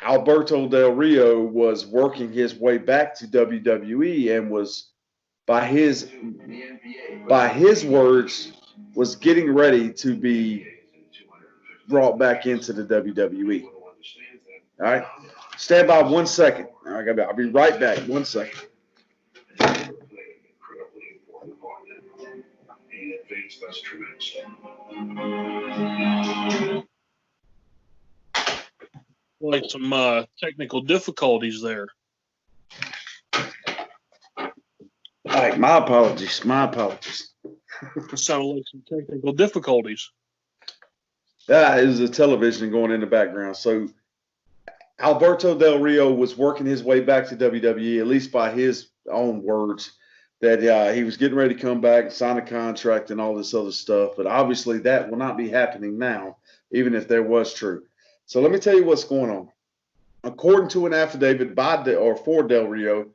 Alberto Del Rio was working his way back to WWE and was, by his words, was getting ready to be brought back into the WWE. All right, stand by 1 second. All right, I'll be right back. 1 second. Like some technical difficulties there. All right, my apologies. It sounded like some technical difficulties. That is a television going in the background. So Alberto Del Rio was working his way back to WWE, at least by his own words, that he was getting ready to come back and sign a contract and all this other stuff. But obviously that will not be happening now, even if there was true. So let me tell you what's going on. According to an affidavit for Del Rio,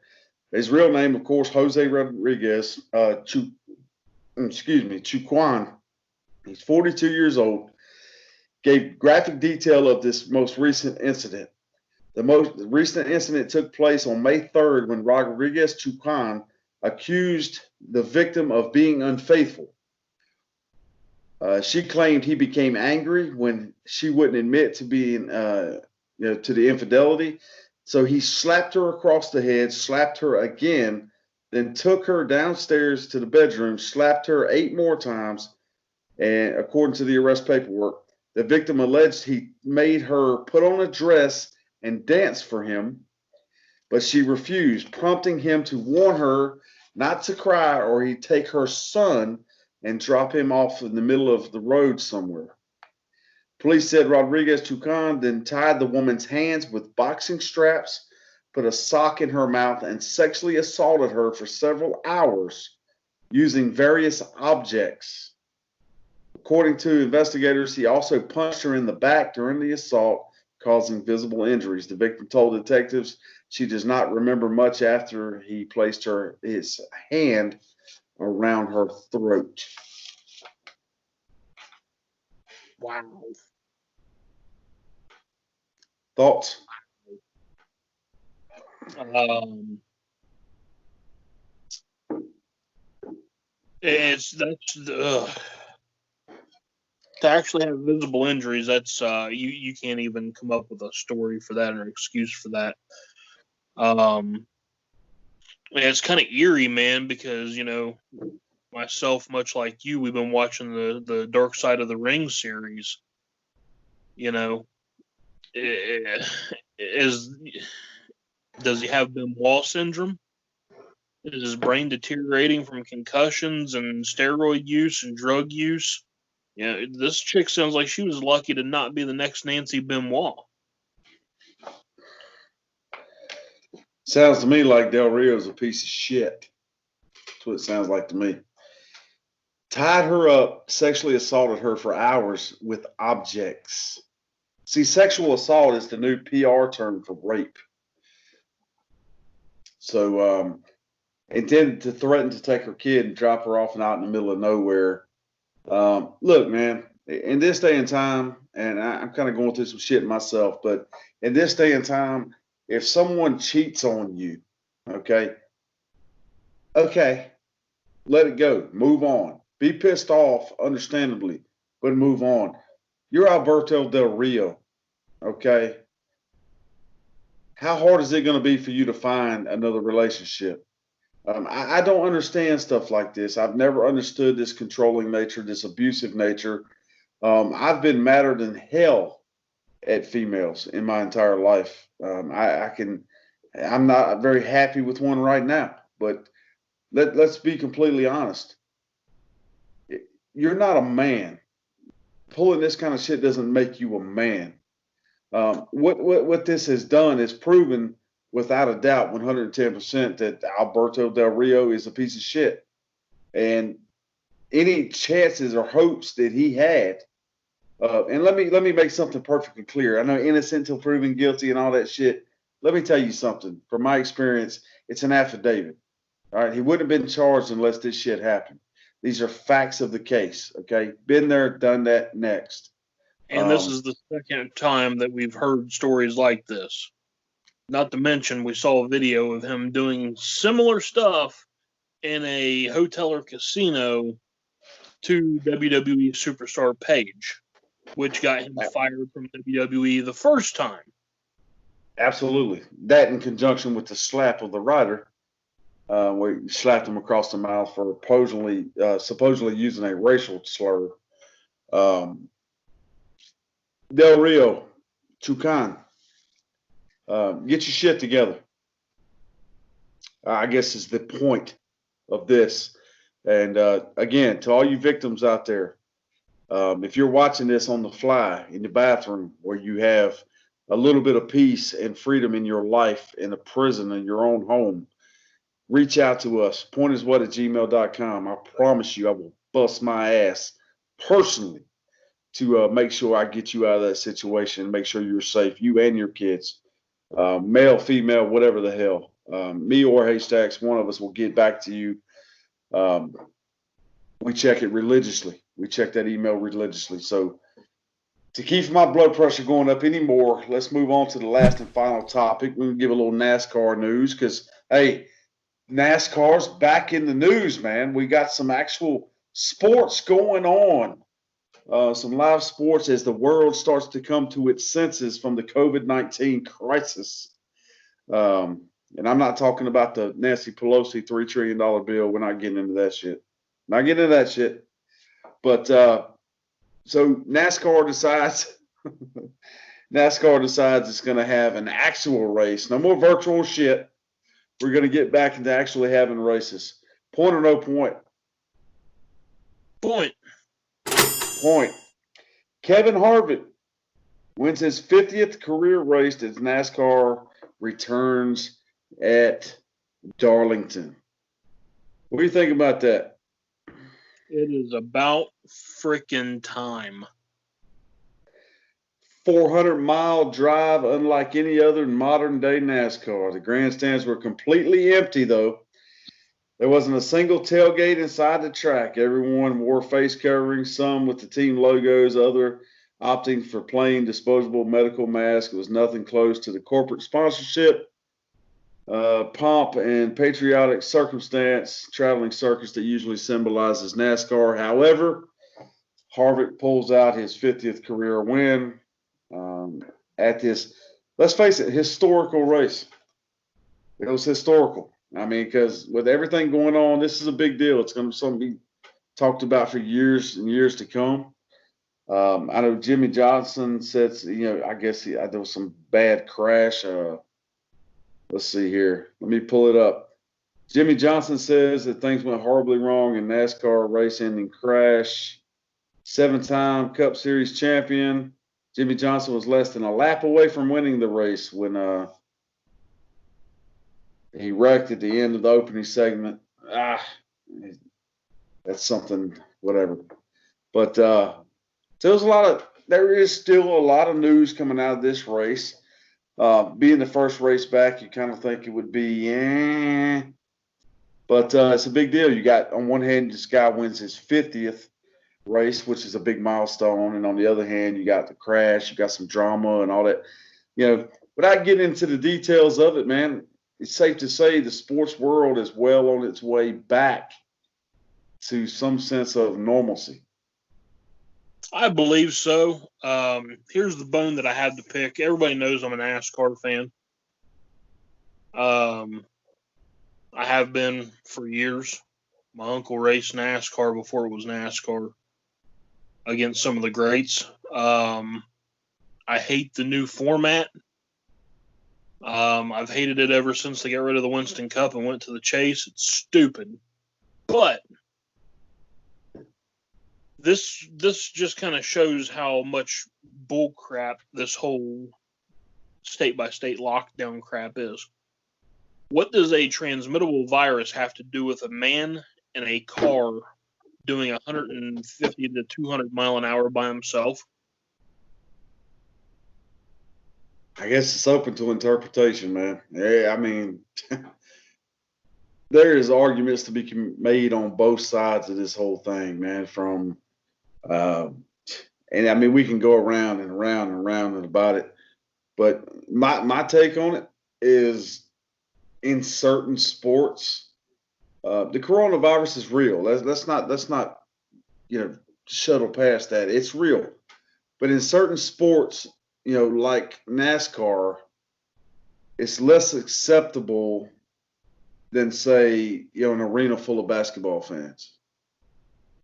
his real name, of course, Jose Rodriguez, Chuquan, he's 42 years old, gave graphic detail of this most recent incident. The most recent incident took place on May 3rd when Rodriguez Chuquan accused the victim of being unfaithful. She claimed he became angry when she wouldn't admit to being, to the infidelity. So he slapped her across the head, slapped her again, then took her downstairs to the bedroom, slapped her 8 more times. And according to the arrest paperwork, the victim alleged he made her put on a dress and dance for him, but she refused, prompting him to warn her not to cry or he'd take her son and drop him off in the middle of the road somewhere. Police said Rodriguez Chuquan then tied the woman's hands with boxing straps, put a sock in her mouth, and sexually assaulted her for several hours using various objects. According to investigators, he also punched her in the back during the assault, causing visible injuries. The victim told detectives she does not remember much after he placed his hand around her throat. Wow. Thoughts? To actually have visible injuries, that's you can't even come up with a story for that or an excuse for that. It's kind of eerie, man, because myself, much like you, we've been watching the Dark Side of the Ring series. Does he have Ben Wall syndrome? Is his brain deteriorating from concussions and steroid use and drug use? Yeah, this chick sounds like she was lucky to not be the next Nancy Benoit. Sounds to me like Del Rio's a piece of shit. That's what it sounds like to me. Tied her up, sexually assaulted her for hours with objects. See, sexual assault is the new PR term for rape. So, intended to threaten to take her kid and drop her off and out in the middle of nowhere. Look, man, in this day and time, and I'm kind of going through some shit myself, but in this day and time, if someone cheats on you, okay, let it go. Move on. Be pissed off, understandably, but move on. You're Alberto Del Rio, okay? How hard is it going to be for you to find another relationship? I don't understand stuff like this. I've never understood this controlling nature, this abusive nature. I've been madder than hell at females in my entire life. I'm not very happy with one right now, but let's be completely honest. You're not a man. Pulling this kind of shit doesn't make you a man. What this has done is proven without a doubt 110% that Alberto Del Rio is a piece of shit. And any chances or hopes that he had, and let me make something perfectly clear. I know innocent until proven guilty and all that shit. Let me tell you something. From my experience, it's an affidavit. All right, he wouldn't have been charged unless this shit happened. These are facts of the case, okay? Been there, done that, next. And this is the second time that we've heard stories like this. Not to mention, we saw a video of him doing similar stuff in a hotel or casino to WWE superstar Paige, which got him fired from WWE the first time. Absolutely. That in conjunction with the slap of the rider, where he slapped him across the mouth for supposedly using a racial slur. Del Rio, Chucan, get your shit together. I guess is the point of this. And again, to all you victims out there, if you're watching this on the fly in the bathroom where you have a little bit of peace and freedom in your life in a prison in your own home, reach out to us. pointiswhat@gmail.com. I promise you I will bust my ass personally to make sure I get you out of that situation, make sure you're safe, you and your kids, male, female, whatever the hell. Me or Haystacks, one of us will get back to you. We check it religiously. We check that email religiously. So to keep my blood pressure going up anymore, let's move on to the last and final topic. We're going to give a little NASCAR news because, hey, NASCAR's back in the news, man. We got some actual sports going on. Some live sports as the world starts to come to its senses from the COVID-19 crisis. And I'm not talking about the Nancy Pelosi $3 trillion bill. We're not getting into that shit. Not getting into that shit. But so NASCAR decides it's going to have an actual race. No more virtual shit. We're going to get back into actually having races. Point or no point? Point. Kevin Harvick wins his 50th career race as NASCAR returns at Darlington. What do you think about that? It is about freaking time. 400-mile drive, unlike any other modern-day NASCAR. The grandstands were completely empty, though. There wasn't a single tailgate inside the track. Everyone wore face coverings, some with the team logos, other opting for plain disposable medical masks. It was nothing close to the corporate sponsorship, pomp, and patriotic circumstance, traveling circus that usually symbolizes NASCAR. However, Harvick pulls out his 50th career win at this, let's face it, historical race. It was historical. I mean, because with everything going on, this is a big deal. It's going to be something be talked about for years and years to come. I know Jimmy Johnson said, I guess there was some bad crash. Let's see here. Let me pull it up. Jimmy Johnson says that things went horribly wrong in NASCAR race-ending crash. 7-time Cup Series champion. Jimmy Johnson was less than a lap away from winning the race when he wrecked at the end of the opening segment. That's something, whatever. But there is still a lot of news coming out of this race. Being the first race back, you kind of think it would be, but it's a big deal. You got, on one hand, this guy wins his 50th race, which is a big milestone. And on the other hand, you got the crash, you got some drama and all that. Without getting into the details of it, man, it's safe to say the sports world is well on its way back to some sense of normalcy. I believe so. Here's the bone that I had to pick. Everybody knows I'm a NASCAR fan. I have been for years. My uncle raced NASCAR before it was NASCAR against some of the greats. I hate the new format. I've hated it ever since they got rid of the Winston Cup and went to the chase. It's stupid. But this just kind of shows how much bullcrap this whole state-by-state lockdown crap is. What does a transmittable virus have to do with a man in a car doing 150 to 200 mile an hour by himself? I guess it's open to interpretation, man. Yeah, I mean, there is arguments to be made on both sides of this whole thing, man. And I mean, we can go around and around and around and about it. But my take on it is, in certain sports, the coronavirus is real. Let's not shuttle past that. It's real. But in certain sports, like NASCAR, it's less acceptable than, say, an arena full of basketball fans,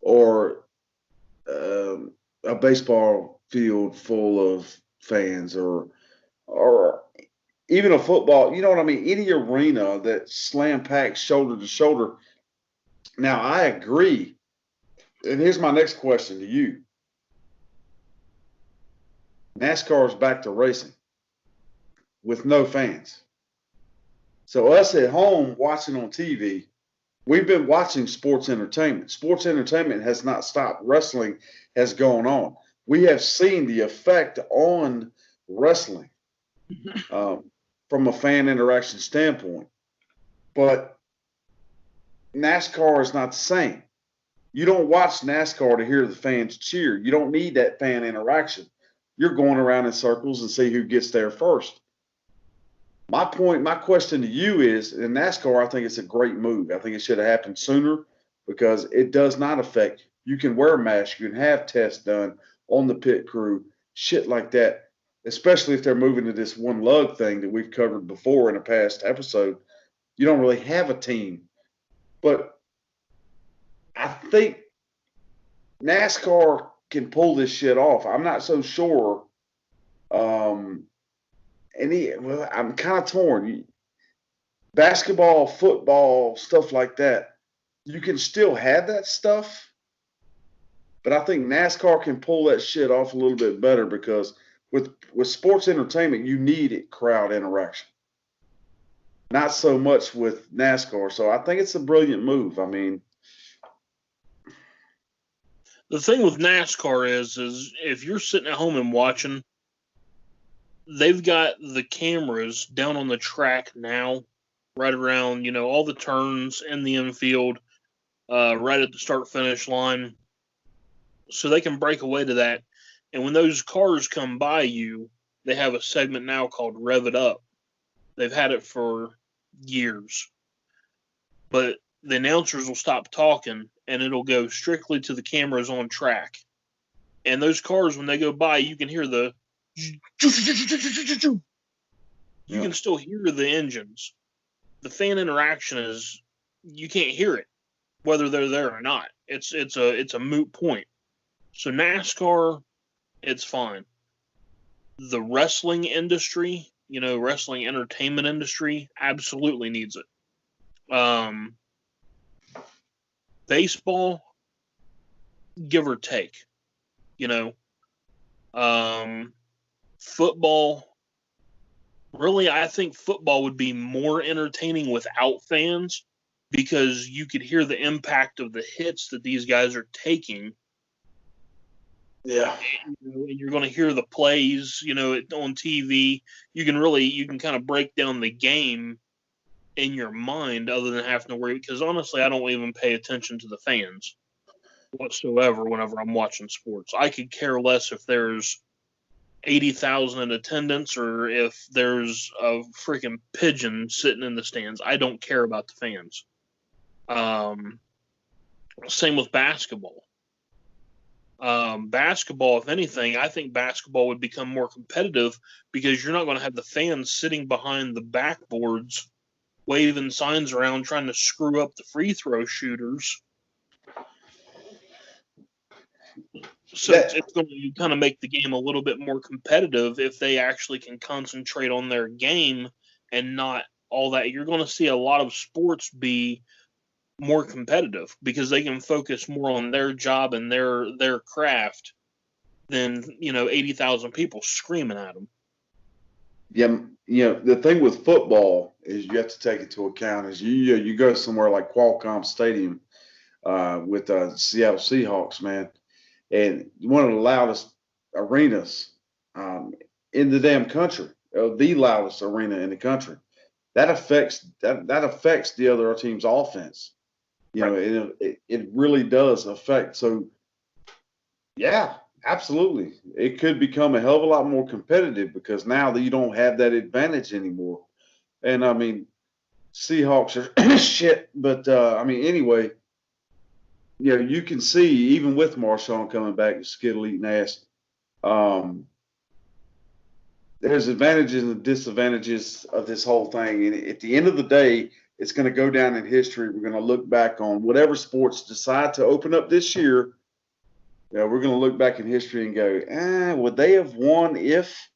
or a baseball field full of fans, or even a football, you know what I mean? Any arena that slam packs shoulder to shoulder. Now, I agree. And here's my next question to you. NASCAR is back to racing with no fans. So us at home watching on TV, we've been watching sports entertainment. Sports entertainment has not stopped. Wrestling has gone on. We have seen the effect on wrestling from a fan interaction standpoint. But NASCAR is not the same. You don't watch NASCAR to hear the fans cheer. You don't need that fan interaction. You're going around in circles and see who gets there first. My question to you is, in NASCAR, I think it's a great move. I think it should have happened sooner, because it does not affect. You can wear a mask. You can have tests done on the pit crew, shit like that, especially if they're moving to this one lug thing that we've covered before in a past episode. You don't really have a team. But I think NASCAR can pull this shit off. I'm not so sure. I'm kind of torn. Basketball, football, stuff like that, you can still have that stuff, but I think NASCAR can pull that shit off a little bit better, because with sports entertainment, you need crowd interaction. Not so much with NASCAR. So I think it's a brilliant move. I mean, the thing with NASCAR is if you're sitting at home and watching, they've got the cameras down on the track now, right around, all the turns in the infield, right at the start-finish line, so they can break away to that. And when those cars come by you, they have a segment now called Rev It Up. They've had it for years. But the announcers will stop talking, and it'll go strictly to the cameras on track. And those cars, when they go by, you can hear the... You can still hear the engines. The fan interaction is... You can't hear it, whether they're there or not. It's a moot point. So NASCAR, it's fine. The wrestling industry, wrestling entertainment industry, absolutely needs it. Baseball, give or take, football, really, I think football would be more entertaining without fans because you could hear the impact of the hits that these guys are taking. Yeah. And you're going to hear the plays, on TV. You can kind of break down the game in your mind other than having to worry. Because honestly, I don't even pay attention to the fans whatsoever whenever I'm watching sports. I could care less if there's 80,000 in attendance or if there's a freaking pigeon sitting in the stands. I don't care about the fans. Same with basketball. Basketball, if anything, I think basketball would become more competitive because you're not going to have the fans sitting behind the backboards waving signs around trying to screw up the free throw shooters. So it's going to kind of make the game a little bit more competitive if they actually can concentrate on their game and not all that. You're going to see a lot of sports be more competitive because they can focus more on their job and their craft than 80,000 people screaming at them. Yeah, the thing with football is you have to take into account is you go somewhere like Qualcomm Stadium with the Seattle Seahawks, man, and one of the loudest arenas in the damn country, the loudest arena in the country. That affects the other team's offense. It really does affect. So, yeah, absolutely. It could become a hell of a lot more competitive because now that you don't have that advantage anymore. And, I mean, Seahawks are shit. But, anyway, you can see, even with Marshawn coming back to skittle eating ass, there's advantages and disadvantages of this whole thing. And at the end of the day, it's going to go down in history. We're going to look back on whatever sports decide to open up this year. We're going to look back in history and go, would they have won if?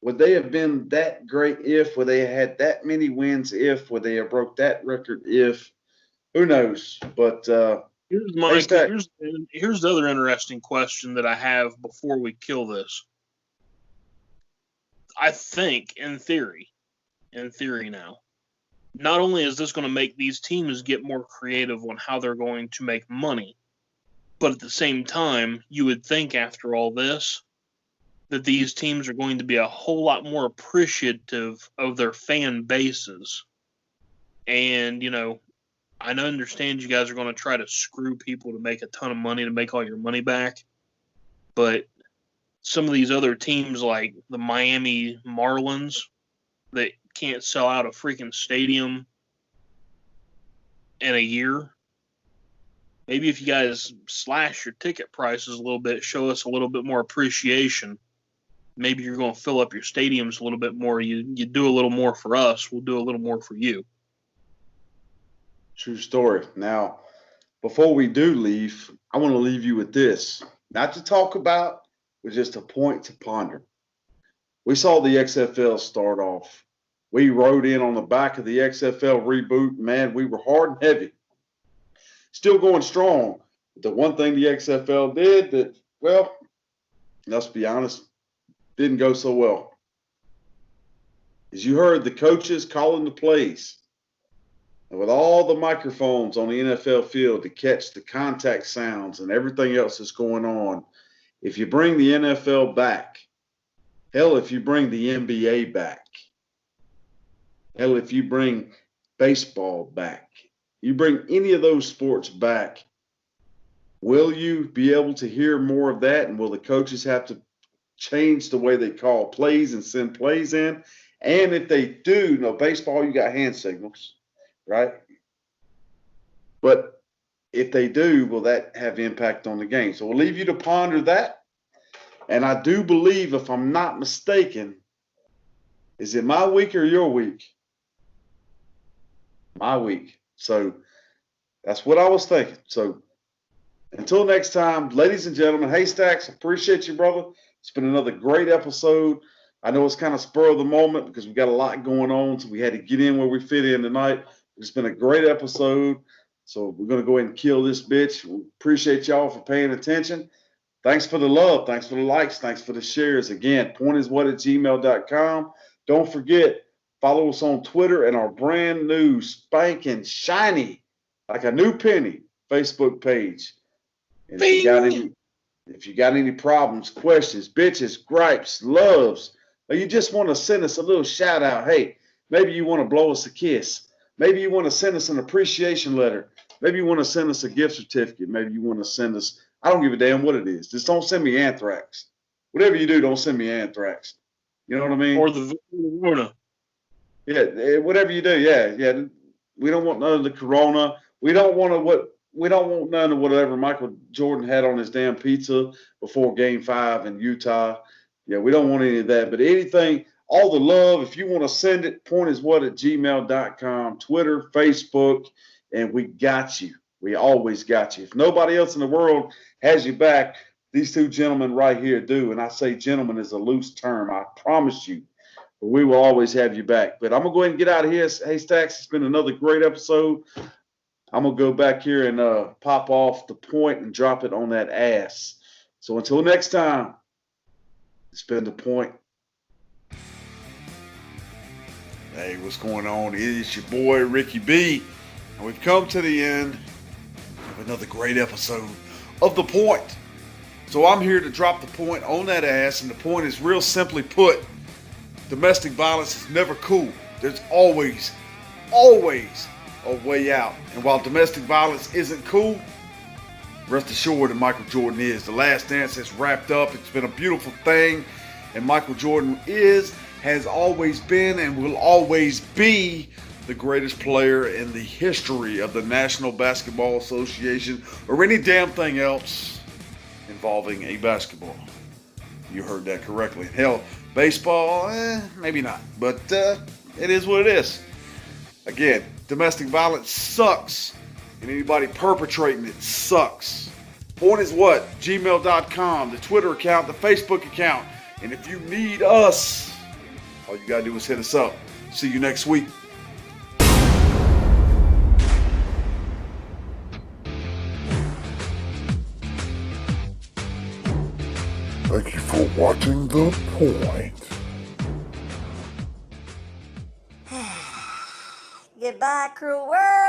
Would they have been that great if? Would they have had that many wins if? Would they have broke that record if? Who knows? But here's the other interesting question that I have before we kill this. I think, in theory now, not only is this going to make these teams get more creative on how they're going to make money, but at the same time, you would think after all this that these teams are going to be a whole lot more appreciative of their fan bases. And, I understand you guys are going to try to screw people to make a ton of money, to make all your money back. But some of these other teams like the Miami Marlins that can't sell out a freaking stadium in a year. Maybe if you guys slash your ticket prices a little bit, show us a little bit more appreciation, maybe you're going to fill up your stadiums a little bit more. You do a little more for us, we'll do a little more for you. True story. Now, before we do leave, I want to leave you with this. Not to talk about, but just a point to ponder. We saw the XFL start off. We rode in on the back of the XFL reboot. Man, we were hard and heavy. Still going strong. The one thing the XFL did that, well, let's be honest, didn't go so well. As you heard the coaches calling the plays. And with all the microphones on the NFL field to catch the contact sounds and everything else that's going on, if you bring the NFL back, hell, if you bring the NBA back, hell, if you bring baseball back, you bring any of those sports back, will you be able to hear more of that? And will the coaches have to change the way they call plays and send plays in? And if they do, baseball, you got hand signals, right? But if they do, will that have impact on the game? So we'll leave you to ponder that. And I do believe, if I'm not mistaken, is it my week or your week? My week. So that's what I was thinking. So until next time, ladies and gentlemen, Haystacks, appreciate you, brother. It's been another great episode. I know it's kind of spur of the moment because we got a lot going on, so we had to get in where we fit in tonight. It's been a great episode. So we're going to go ahead and kill this bitch. We appreciate y'all for paying attention. Thanks for the love. Thanks for the likes. Thanks for the shares. Again, pointiswhat@gmail.com. Don't forget, follow us on Twitter and our brand new spanking shiny, like a new penny, Facebook page. And if you got any problems, questions, bitches, gripes, loves, or you just want to send us a little shout out, hey, maybe you want to blow us a kiss. Maybe you want to send us an appreciation letter. Maybe you want to send us a gift certificate. Maybe you want to send us, I don't give a damn what it is. Just don't send me anthrax. Whatever you do, don't send me anthrax. You know what I mean? Or the corona. Yeah, whatever you do, yeah. We don't want none of the corona. We don't want none of whatever Michael Jordan had on his damn pizza before Game 5 in Utah. Yeah, we don't want any of that. But anything, all the love, if you want to send it, pointiswhat@gmail.com, Twitter, Facebook, and we got you. We always got you. If nobody else in the world has you back, these two gentlemen right here do. And I say gentlemen is a loose term. I promise you. But we will always have you back. But I'm going to go ahead and get out of here. Haystacks, it's been another great episode. I'm going to go back here and pop off the point and drop it on that ass. So until next time, it's been The Point. Hey, what's going on? It's your boy, Ricky B. And we've come to the end of another great episode of The Point. So I'm here to drop the point on that ass. And the point is real simply put, domestic violence is never cool. There's always a way out. And while domestic violence isn't cool, rest assured that Michael Jordan is. The Last Dance has wrapped up. It's been a beautiful thing. And Michael Jordan has always been, and will always be the greatest player in the history of the National Basketball Association or any damn thing else involving a basketball. You heard that correctly. Hell, baseball, maybe not. But it is what it is. Again, domestic violence sucks. And anybody perpetrating it sucks. Pointiswhat@gmail.com, the Twitter account, the Facebook account. And if you need us, all you gotta do is hit us up. See you next week. Thank you for watching The Point. Goodbye, cruel world.